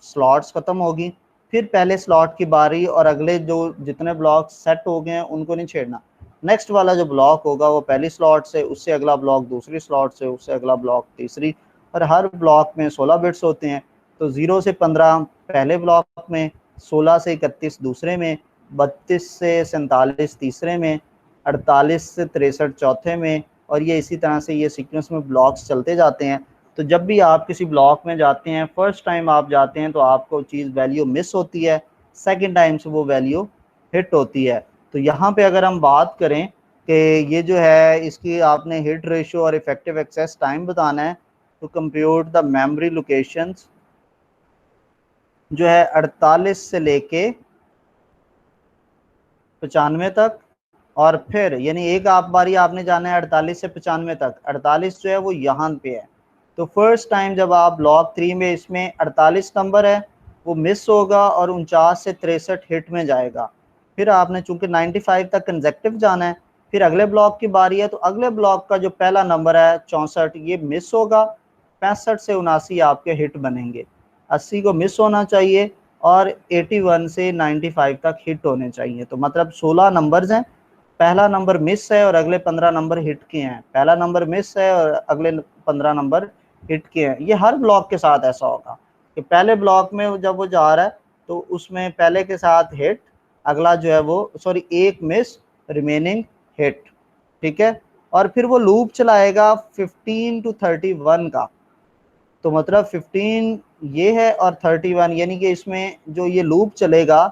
स्लॉट्स ख़त्म होगी, फिर पहले स्लॉट की बारी, और अगले जो जितने ब्लॉक सेट हो गए हैं उनको नहीं छेड़ना। नेक्स्ट वाला जो ब्लॉक होगा वो पहली स्लॉट से, उससे अगला ब्लॉक दूसरी स्लॉट से, उससे अगला ब्लॉक तीसरी, और हर ब्लॉक में 16 बिट्स होते हैं। तो 0 से 15 पहले ब्लॉक में, 16 से 31 दूसरे में, 32 से 47 तीसरे में, 48 से 63 चौथे में, और ये इसी तरह से ये सीक्वेंस में ब्लॉक्स चलते जाते हैं। तो जब भी आप किसी ब्लॉक में जाते हैं, फर्स्ट टाइम आप जाते हैं तो आपको चीज़ वैल्यू मिस होती है, सेकंड टाइम से वो वैल्यू हिट होती है। तो यहाँ पे अगर हम बात करें कि ये जो है इसकी आपने हिट रेशियो और इफेक्टिव एक्सेस टाइम बताना है, तो कंप्यूट द मेमोरी लोकेशंस जो है 48 से लेके 95 तक, और फिर यानी एक आप बारी आपने जाना है 48 से 95 तक। 48 जो है वो यहाँ पे है, तो फर्स्ट टाइम जब आप ब्लॉक 3 में, इसमें 48 नंबर है वो मिस होगा और 49 से 63 हिट में जाएगा। फिर आपने चूंकि 95 तक कंजेक्टिव जाना है, फिर अगले ब्लॉक की बारी है, तो अगले ब्लॉक का जो पहला नंबर है 64 ये मिस होगा, 65 से 79 आपके हिट बनेंगे, 80 को मिस होना चाहिए और 81 से 95 तक हिट होने चाहिए। तो मतलब 16 नंबर्स हैं, पहला नंबर मिस है और अगले 15 नंबर हिट के हैं, पहला नंबर मिस है और अगले 15 नंबर हिट के हैं। ये हर ब्लॉक के साथ ऐसा होगा कि पहले ब्लॉक में जब वो जा रहा है तो उसमें पहले के साथ हिट, अगला जो है वो सॉरी एक मिस, रिमेनिंग हिट, ठीक है। और फिर वो लूप चलाएगा 15 to 31 का, तो मतलब 15 ये है और 31, यानी कि इसमें जो ये लूप चलेगा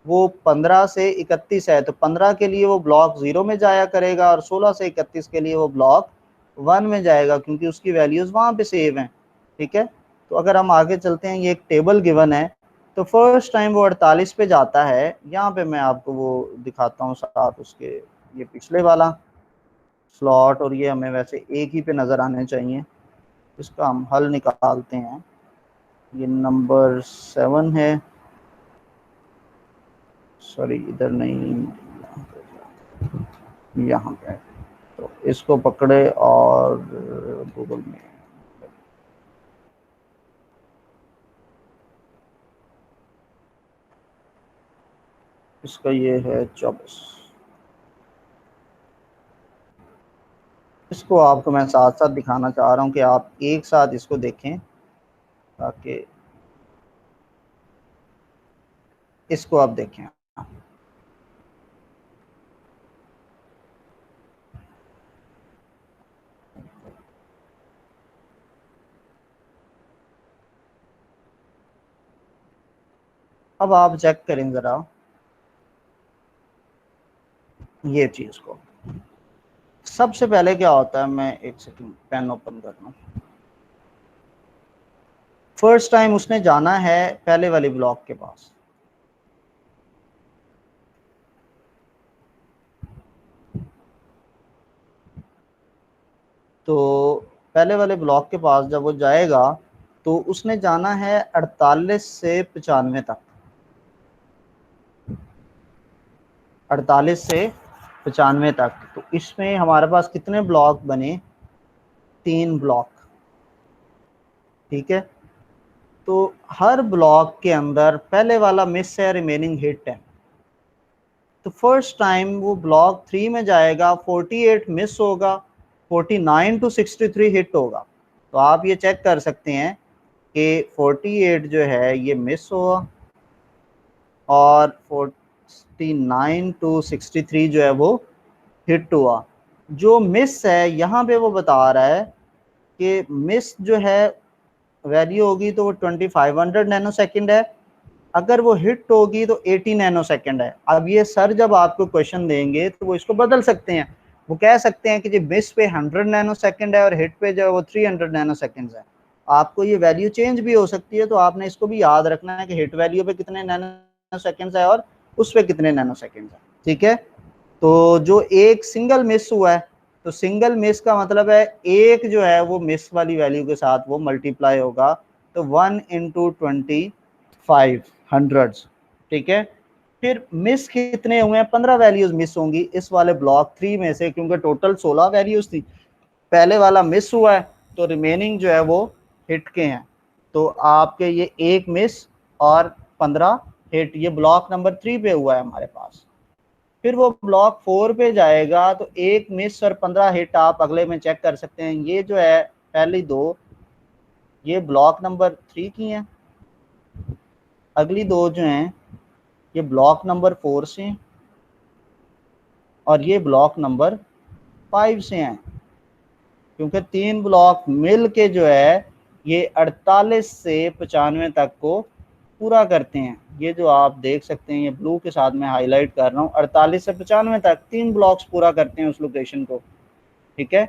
वो 15 से 31 है, तो 15 के लिए वो ब्लॉक 0 में जाया करेगा और 16 से 31 के लिए वो ब्लॉक 1 में जाएगा, क्योंकि उसकी वैल्यूज वहाँ पे सेव हैं, ठीक है। तो अगर हम आगे चलते हैं, ये एक टेबल गिवन है, तो फर्स्ट टाइम वो 48 पे जाता है। यहाँ पे मैं आपको वो दिखाता हूँ साथ उसके, ये पिछले वाला स्लॉट, और ये हमें वैसे एक ही पे नज़र आने चाहिए। इसका हम हल निकालते हैं। ये नंबर 7 है, सॉरी इधर नहीं, यहाँ पे है। तो इसको पकड़े और गूगल में इसका ये है 24। इसको आपको मैं साथ साथ दिखाना चाह रहा हूँ कि आप एक साथ इसको देखें, ताकि इसको आप देखें। अब आप चेक करें ज़रा ये चीज़ को। सबसे पहले क्या होता है, मैं एक सेकंड पेन ओपन कर लूँ। फर्स्ट टाइम उसने जाना है पहले वाले ब्लॉक के पास, तो पहले वाले ब्लॉक के पास जब वो जाएगा तो उसने जाना है 48 से 95 तक, 48 से 95 तक। तो इसमें हमारे पास कितने ब्लॉक बने, 3 ब्लॉक, ठीक है। तो हर ब्लॉक के अंदर पहले वाला मिस है, रिमेनिंग हिट है। तो फर्स्ट टाइम वो ब्लॉक 3 में जाएगा, 48 मिस होगा, 49 to 63 हिट होगा। तो आप ये चेक कर सकते हैं कि 48 जो है ये मिस हुआ और 49 to 63 जो है वो हिट हुआ। जो मिस है यहाँ पे वो बता रहा है कि मिस जो है वैल्यू होगी तो वो 2500 नैनो सेकेंड है, अगर वो हिट होगी तो 80 नैनो सेकेंड है। अब ये सर जब आपको क्वेश्चन देंगे तो वो इसको बदल सकते हैं, वो कह सकते हैं कि जी मिस पे 100 नैनो सेकेंड है और हिट पे जो है वो 300 नैनो सेकेंड है। आपको ये वैल्यू चेंज भी हो सकती है, तो आपने इसको भी याद रखना है कि हिट वैल्यू पे कितने नैनो सेकेंड है और उस पे कितने नैनो सेकेंड है, ठीक है। तो जो एक सिंगल मिस हुआ है, तो सिंगल मिस का मतलब है एक जो है वो मिस वाली वैल्यू के साथ वो मल्टीप्लाई होगा, तो 1 into 25 हंड्रेड्स, ठीक है। फिर मिस कितने हुए हैं, 15 वैल्यूज मिस होंगी इस वाले ब्लॉक 3 में से, क्योंकि टोटल 16 वैल्यूज थी, पहले वाला मिस हुआ है तो रिमेनिंग जो है वो हिट के हैं। तो आपके ये एक मिस और 15 हिट, ये ब्लॉक नंबर 3 पे हुआ है हमारे पास। फिर वो ब्लॉक 4 पे जाएगा तो एक मिस और 15 हिट आप अगले में चेक कर सकते हैं। ये जो है पहली दो, ये ब्लॉक नंबर 3 की हैं, अगली दो जो हैं ये ब्लॉक नंबर 4 से हैं और ये ब्लॉक नंबर 5 से हैं, क्योंकि 3 ब्लॉक मिल के जो है ये 48 से 95 तक को पूरा करते हैं। ये जो आप देख सकते हैं, ये ब्लू के साथ मैं हाईलाइट कर रहा हूँ, 48 से 95 तक 3 ब्लॉक्स पूरा करते हैं उस लोकेशन को, ठीक है।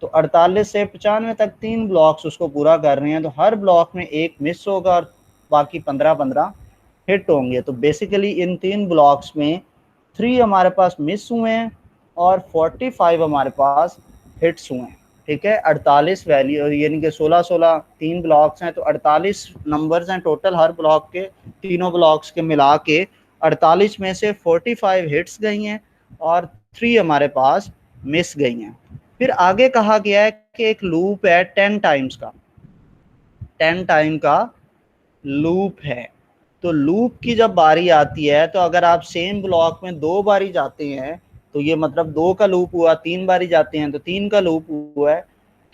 तो 48 से 95 तक 3 ब्लॉक्स उसको पूरा कर रहे हैं, तो हर ब्लॉक में एक मिस होगा और बाकी 15-15 हिट होंगे। तो बेसिकली इन 3 ब्लॉक्स में 3 हमारे पास मिस हुए हैं और 45 हमारे पास हिट्स हुए हैं, ठीक है। 48 वैल्यू यानी कि 16-16 3 ब्लॉक्स हैं, तो 48 नंबर्स हैं टोटल हर ब्लॉक के, तीनों ब्लॉक्स के मिला के 48 में से 45 हिट्स गई हैं और 3 हमारे पास मिस गई हैं। फिर आगे कहा गया है कि एक लूप है 10 टाइम्स का, 10 टाइम का लूप है। तो लूप की जब बारी आती है तो अगर आप सेम ब्लॉक में 2 बारी जाते हैं तो ये मतलब 2 का लूप हुआ, 3 बारी जाते हैं तो 3 का लूप हुआ है।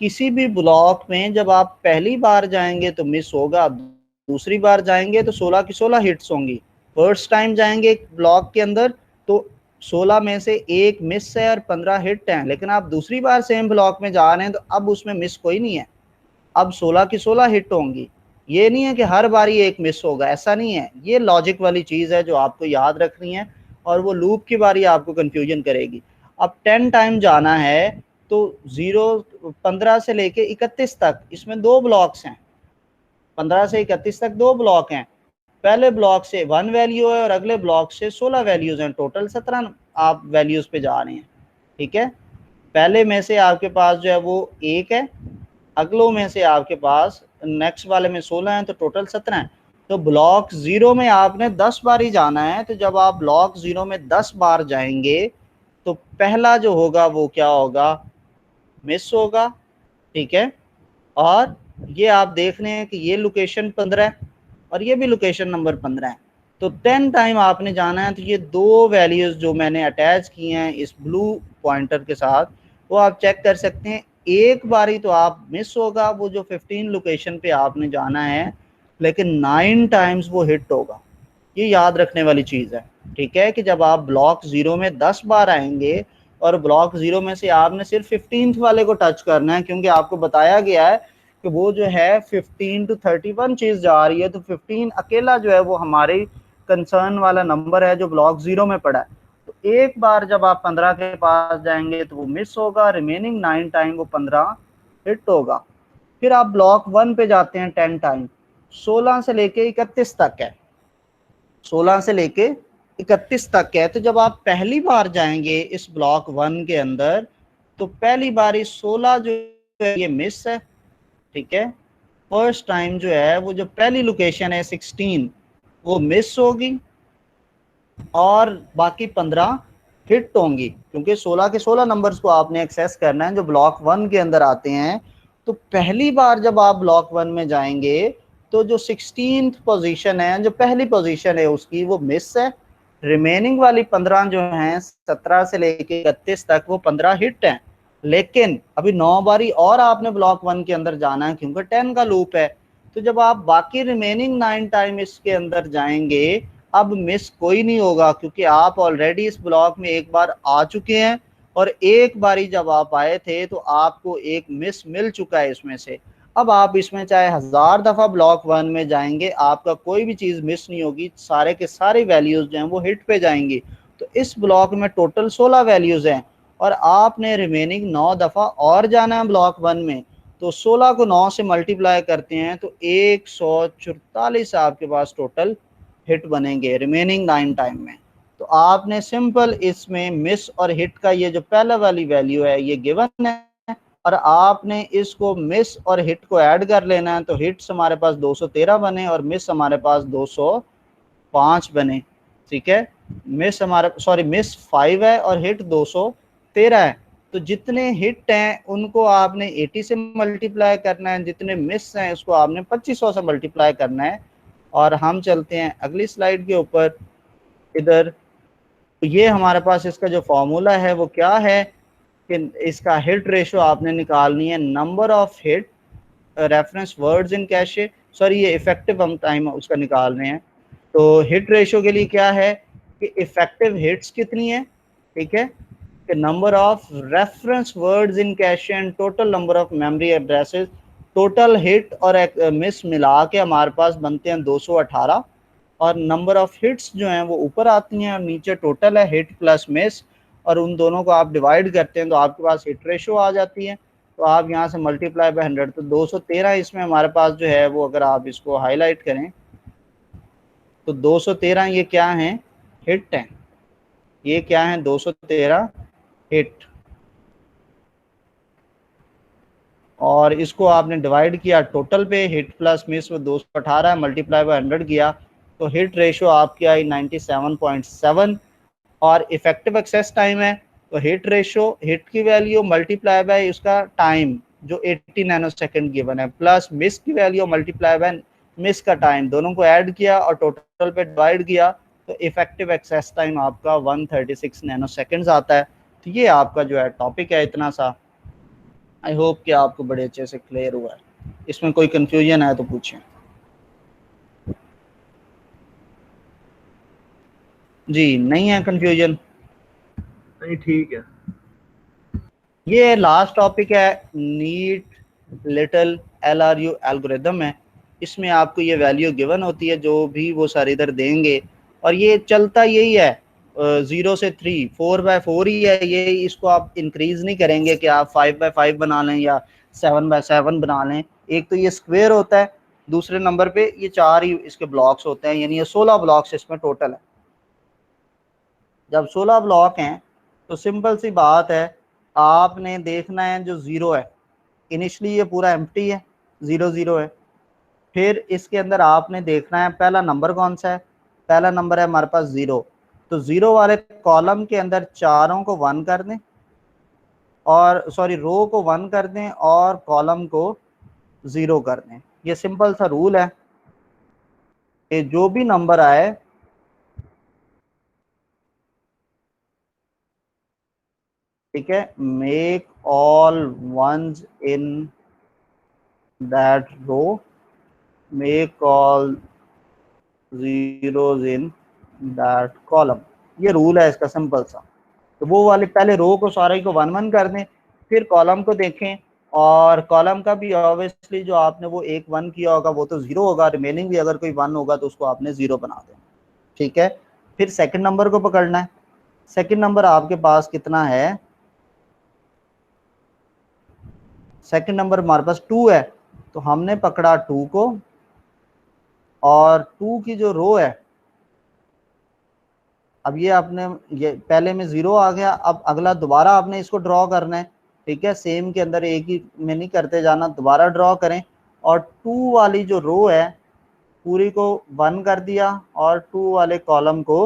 किसी भी ब्लॉक में जब आप पहली बार जाएंगे तो मिस होगा, दूसरी बार जाएंगे तो 16 की 16 हिट्स होंगी। फर्स्ट टाइम जाएंगे एक ब्लॉक के अंदर तो 16 में से एक मिस है और 15 हिट हैं, लेकिन आप दूसरी बार सेम ब्लॉक में जा रहे हैं तो अब उसमें मिस कोई नहीं है, अब 16 की 16 हिट होंगी। ये नहीं है कि हर बारी एक मिस होगा, ऐसा नहीं है। ये लॉजिक वाली चीज़ है जो आपको याद रखनी है और वो लूप की बारी आपको कंफ्यूजन करेगी। अब 10 टाइम जाना है तो 15 से लेके 31 तक इसमें 2 ब्लॉक्स हैं, 15 से 31 तक 2 ब्लॉक हैं। पहले ब्लॉक से 1 वैल्यू है और अगले ब्लॉक से 16 वैल्यूज हैं, टोटल 17 आप वैल्यूज पे जा रहे हैं। ठीक है, पहले में से आपके पास जो है वो 1 है, अगलों में से आपके पास नेक्स्ट वाले में 16 है, तो टोटल 17 है। तो ब्लॉक 0 में आपने 10 बार ही जाना है। तो जब आप ब्लॉक 0 में 10 बार जाएंगे तो पहला जो होगा वो क्या होगा, मिस होगा। ठीक है, और ये आप देख रहे हैं कि ये लोकेशन 15 है और ये भी लोकेशन नंबर 15 है। तो 10 टाइम आपने जाना है। तो ये 2 वैल्यूज जो मैंने अटैच किए हैं इस ब्लू पॉइंटर के साथ वो आप चेक कर सकते हैं। एक बारी तो आप मिस होगा, वो जो 15 लोकेशन पे आपने जाना है, लेकिन 9 टाइम्स वो हिट होगा। ये याद रखने वाली चीज़ है। ठीक है, कि जब आप ब्लॉक 0 में 10 बार आएंगे और ब्लॉक 0 में से आपने सिर्फ 15th वाले को टच करना है, क्योंकि आपको बताया गया है कि वो जो है 15 to 31 चीज़ जा रही है, तो 15 अकेला जो है वो हमारी कंसर्न वाला नंबर है जो ब्लॉक 0 में पड़ा है। तो एक बार जब आप 15 के पास जाएंगे तो वो मिस होगा, रिमेनिंग 9 टाइम वो 15 हिट होगा। फिर आप ब्लॉक 1 पे जाते हैं 10 टाइम, 16 से लेके 31 तक है, 16 से लेके 31 तक है। तो जब आप पहली बार जाएंगे इस ब्लॉक 1 के अंदर तो पहली बारी 16 जो है ये मिस है। ठीक है, फर्स्ट टाइम जो है वो जो पहली लोकेशन है 16 वो मिस होगी और बाकी 15 हिट होंगी, क्योंकि 16 के 16 नंबर्स को आपने एक्सेस करना है जो ब्लॉक 1 के अंदर आते हैं। तो पहली बार जब आप ब्लॉक 1 में जाएंगे तो जो 16th पोजीशन है, जो पहली पोजीशन है उसकी वो मिस है। रिमेनिंग वाली 15 जो हैं 17 से लेके 31 तक वो 15 हिट हैं। लेकिन अभी 9 बारी और आपने ब्लॉक 1 के अंदर जाना है क्योंकि 10 का लूप है। तो जब आप बाकी रिमेनिंग 9 टाइम इसके अंदर जाएंगे अब मिस कोई नहीं होगा, क्योंकि आप ऑलरेडी इस ब्लॉक में एक बार आ चुके हैं और एक बारी जब आप आए थे तो आपको एक मिस मिल चुका है इसमें से। अब आप इसमें चाहे 1000 दफ़ा ब्लॉक 1 में जाएंगे आपका कोई भी चीज़ मिस नहीं होगी, सारे के सारे वैल्यूज़ जो हैं वो हिट पे जाएंगी। तो इस ब्लॉक में टोटल 16 वैल्यूज़ हैं और आपने रिमेनिंग 9 दफ़ा और जाना है ब्लॉक 1 में। तो 16 को 9 से मल्टीप्लाई करते हैं तो 144 आपके पास टोटल हिट बनेंगे रिमेनिंग 9 टाइम में। तो आपने सिंपल इसमें मिस और हिट का ये जो पहला वाली वैल्यू है ये गिवन है और आपने इसको मिस और हिट को ऐड कर लेना है। तो हिट्स हमारे पास 213 बने और मिस हमारे पास 205 बने। ठीक है, मिस मिस 5 है और हिट 213 है। तो जितने हिट हैं उनको आपने 80 से मल्टीप्लाई करना है, जितने मिस हैं उसको आपने 2500 से मल्टीप्लाई करना है। और हम चलते हैं अगली स्लाइड के ऊपर इधर। तो ये हमारे पास इसका जो फॉर्मूला है वो क्या है कि इसका हिट रेशो आपने निकालनी है, number of hit reference words in cache, sorry ये इफेक्टिव हम टाइम उसका निकाल रहे हैं। तो हिट रेशो के लिए क्या है कि इफेक्टिव हिट्स कितनी है, ठीक है, कि number of reference words in cache and total number of memory addresses. Total heat और मिस मिला के हमारे पास बनते हैं 218 और नंबर ऑफ हिट्स जो हैं वो ऊपर आती हैं और नीचे टोटल है हिट प्लस मिस, और उन दोनों को आप डिवाइड करते हैं तो आपके पास हिट रेशो आ जाती है। तो आप यहाँ से मल्टीप्लाई बाय 100 तो 213 इसमें हमारे पास जो है वो, अगर आप इसको हाईलाइट करें तो 213 ये क्या है, हिट हैं। ये क्या है, 213 हिट, और इसको आपने डिवाइड किया टोटल पे, हिट प्लस मिस वो 218 मल्टीप्लाई बाय 100 किया तो हिट रेशो आपकी आई 97.7। और इफेक्टिव एक्सेस टाइम है तो हिट रेशो, हिट की वैल्यू मल्टीप्लाई बाय उसका टाइम, जो 80 नैनोसेकंड गिवन है, प्लस मिस की वैल्यू मल्टीप्लाई बाय मिस का टाइम, दोनों को ऐड किया और टोटल पे डिवाइड किया तो इफेक्टिव एक्सेस टाइम आपका 136 नैनोसेकंड्स आता है। तो ये आपका जो है टॉपिक है इतना सा। आई होप कि आपको बड़े अच्छे से क्लियर हुआ है। इसमें कोई कंफ्यूजन है तो पूछें। जी नहीं है कंफ्यूजन? नहीं ठीक है। ये लास्ट टॉपिक है, नीट लिटिल LRU एल्गोरिदम है। इसमें आपको ये वैल्यू गिवन होती है जो भी वो सर इधर देंगे, और ये चलता यही है 0 से 3, 4x4 ही है ये। इसको आप इंक्रीज नहीं करेंगे कि आप 5x5 बना लें या 7x7 बना लें। एक तो ये स्क्वायर होता है, दूसरे नंबर पे ये 4 ही इसके ब्लॉक्स होते हैं, यानी ये 16 ब्लॉक्स इसमें टोटल है। जब 16 ब्लॉक हैं तो सिंपल सी बात है, आपने देखना है जो जीरो है, इनिशियली ये पूरा एम्प्टी है, 0 0 है। फिर इसके अंदर आपने देखना है पहला नंबर कौन सा है, पहला नंबर है हमारे पास 0, तो 0 वाले कॉलम के अंदर चारों को 1 कर दें, और सॉरी रो को 1 कर दें और कॉलम को 0 कर दें। ये सिंपल सा रूल है कि जो भी नंबर आए ठीक है, make all ones in that row, make all zeros in that column. ये रूल है इसका सिंपल सा। तो वो वाले पहले रो को सारे को 1 1 कर दें, फिर कॉलम को देखें, और कॉलम का भी ऑब्वियसली जो आपने वो एक 1 किया होगा वो तो 0 होगा, रिमेनिंग भी अगर कोई 1 होगा तो उसको आपने 0 बना देना। ठीक है, फिर सेकंड नंबर को पकड़ना है। सेकंड नंबर आपके पास कितना है, सेकंड नंबर हमारे पास 2 है, तो हमने पकड़ा 2 को, और 2 की जो रो है, अब ये आपने ये पहले में 0 आ गया, अब अगला दोबारा आपने इसको ड्रॉ करना है। ठीक है, सेम के अंदर एक ही में नहीं करते जाना, दोबारा ड्रॉ करें, और 2 वाली जो रो है पूरी को 1 कर दिया और 2 वाले कॉलम को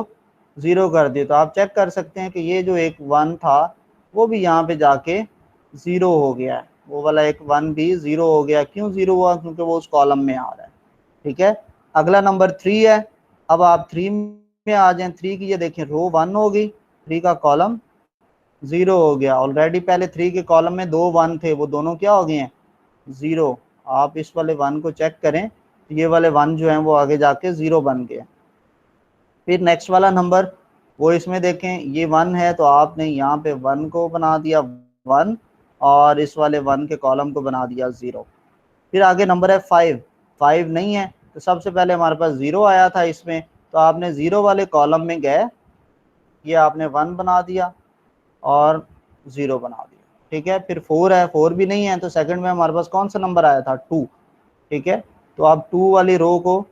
0 कर दिया। तो आप चेक कर सकते हैं कि ये जो एक 1 था वो भी यहाँ पे जाके 0 हो गया है, वो वाला एक 1 भी 0 हो गया। क्यों 0 हुआ? क्योंकि वो उस कॉलम में आ रहा है। ठीक है, अगला नंबर 3 है, अब आप 3 में आ जाएं। 3 की ये देखें रो 1 हो गई, 3 का कॉलम 0 हो गया। ऑलरेडी पहले 3 के कॉलम में 2 1 थे, वो दोनों क्या हो गए हैं 0। आप इस वाले 1 को चेक करें, ये वाले 1 जो हैं वो आगे जाके 0 बन गए। फिर नेक्स्ट वाला नंबर वो इसमें देखें, ये 1 है तो आपने यहाँ पे 1 को बना दिया 1, और इस वाले 1 के कॉलम को बना दिया 0। फिर आगे नंबर है 5, 5 नहीं है तो सबसे पहले हमारे पास 0 आया था इसमें, तो आपने 0 वाले कॉलम में गए, ये आपने 1 बना दिया और 0 बना दिया। ठीक है, फिर 4 है, 4 भी नहीं है तो सेकंड में हमारे पास कौन सा नंबर आया था 2। ठीक है, तो आप 2 वाली रो को,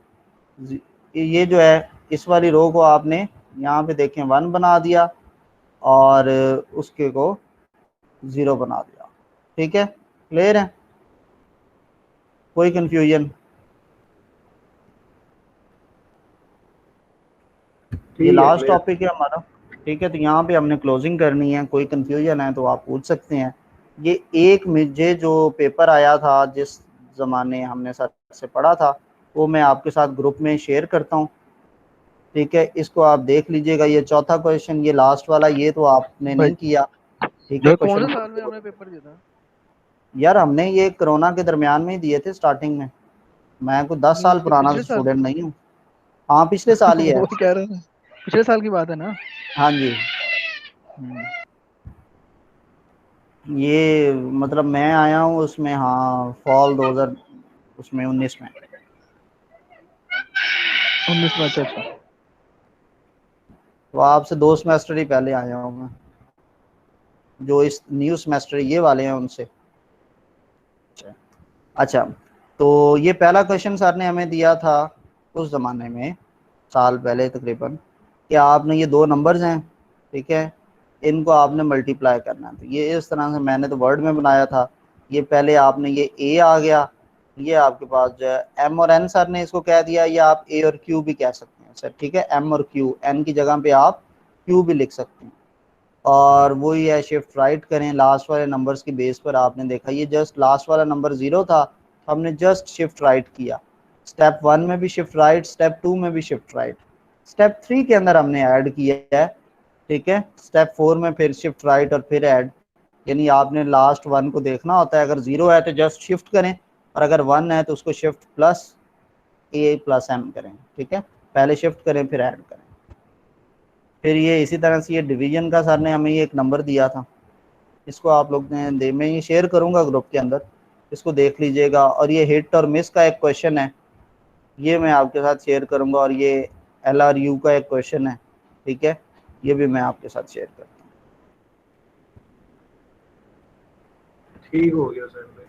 ये जो है इस वाली रो को आपने यहाँ पे देखें 1 बना दिया और उसके को 0 बना दिया। ठीक है, क्लियर है? कोई कंफ्यूजन? ये लास्ट टॉपिक है हमारा। ठीक है, तो यहाँ पे हमने क्लोजिंग करनी है। कोई कंफ्यूजन है तो आप पूछ सकते हैं। ये एक मुझे जो पेपर आया था जिस ज़माने हमने सर से पढ़ा था वो मैं आपके साथ ग्रुप में शेयर करता हूँ। ठीक है, इसको आप देख लीजिएगा। ये चौथा क्वेश्चन, ये लास्ट वाला, ये तो आपने नहीं किया। ठीक है, कौन से क्वेश्चन साल में हमने पेपर दिया था? यार हमने ये कोरोना के दरमियान में ही दिए थे स्टार्टिंग में। मैं कोई 10 साल इसके पुराना पिछले साल? स्टूडेंट नहीं हूँ। हाँ पिछले साल ही है। वो कह रहे हैं पिछले साल की बात है ना? हाँ जी, ये मतलब मैं आया हूँ उसमें, हाँ फॉल 2000 उसमें 19 में। 19 में? अच्छा अच्छा। तो आपसे 2 सेमेस्टर ही पहले आया हूँ मैं, जो इस न्यू सेमेस्टर ये वाले हैं उनसे। अच्छा, तो ये पहला क्वेश्चन सर ने हमें दिया था उस ज़माने में, साल पहले तकरीबन, कि आपने ये 2 नंबर्स हैं, ठीक है, इनको आपने मल्टीप्लाई करना है। तो ये इस तरह से मैंने तो वर्ड में बनाया था। ये पहले आपने ये ए आ गया, ये आपके पास जो है एम और एन सर ने इसको कह दिया, या आप ए और क्यू भी कह सकते हैं सर। ठीक है, एम और क्यू, एन की जगह पे आप क्यू भी लिख सकते हैं। और वही है शिफ्ट राइट करें लास्ट वाले नंबर्स की बेस पर। आपने देखा ये जस्ट लास्ट वाला नंबर 0 था, हमने जस्ट शिफ्ट राइट किया। स्टेप 1 में भी शिफ्ट राइट, स्टेप 2 में भी शिफ्ट राइट, स्टेप 3 के अंदर हमने ऐड किया है, ठीक है। स्टेप 4 में फिर शिफ्ट राइट और फिर ऐड, यानी आपने लास्ट 1 को देखना होता है। अगर 0 है तो जस्ट शिफ्ट करें, और अगर 1 है तो उसको शिफ्ट प्लस ए प्लस एम करें, ठीक है। पहले शिफ्ट करें फिर ऐड करें। फिर ये इसी तरह से ये डिवीजन का सर ने हमें ये एक नंबर दिया था, इसको आप लोग ने दे, मैं ये शेयर करूंगा ग्रुप के अंदर, इसको देख लीजिएगा। और ये हिट और मिस का एक क्वेश्चन है, ये मैं आपके साथ शेयर करूंगा। और ये LRU का एक क्वेश्चन है, ठीक है, ये भी मैं आपके साथ शेयर करता हूँ। ठीक हो गया सर भाई।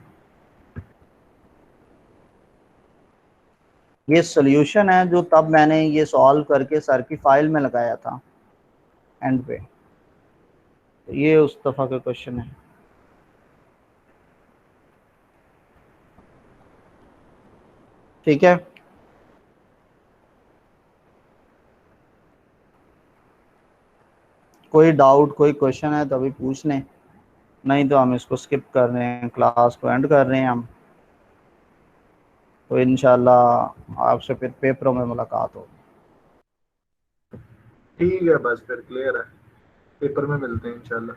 ये सोल्यूशन है जो तब मैंने ये सॉल्व करके सर की फाइल में लगाया था एंड पे, तो ये उस दफा का क्वेश्चन है। ठीक है, कोई डाउट कोई क्वेश्चन है तो अभी पूछ लें, नहीं तो हम इसको स्किप कर रहे हैं, क्लास को एंड कर रहे हैं हम। तो इंशाल्लाह आपसे फिर पेपरों में मुलाकात होगी। ठीक है, बस फिर क्लियर है, पेपर में मिलते हैं इंशाल्लाह।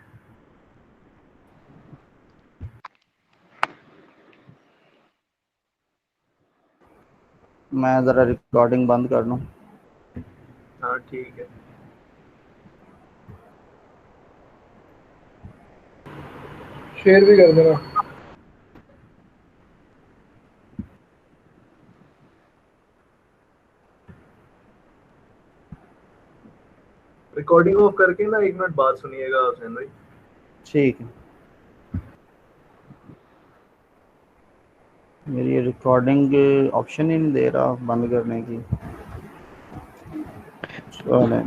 मैं ज़रा रिकॉर्डिंग बंद कर लूँ। हाँ ठीक है। शेयर भी कर देना। रिकॉर्डिंग ऑफ करके ना 1 मिनट बात सुनिएगा हुसैन भाई। ठीक है, मेरी रिकॉर्डिंग ऑप्शन ही नहीं दे रहा बंद करने की। चलें।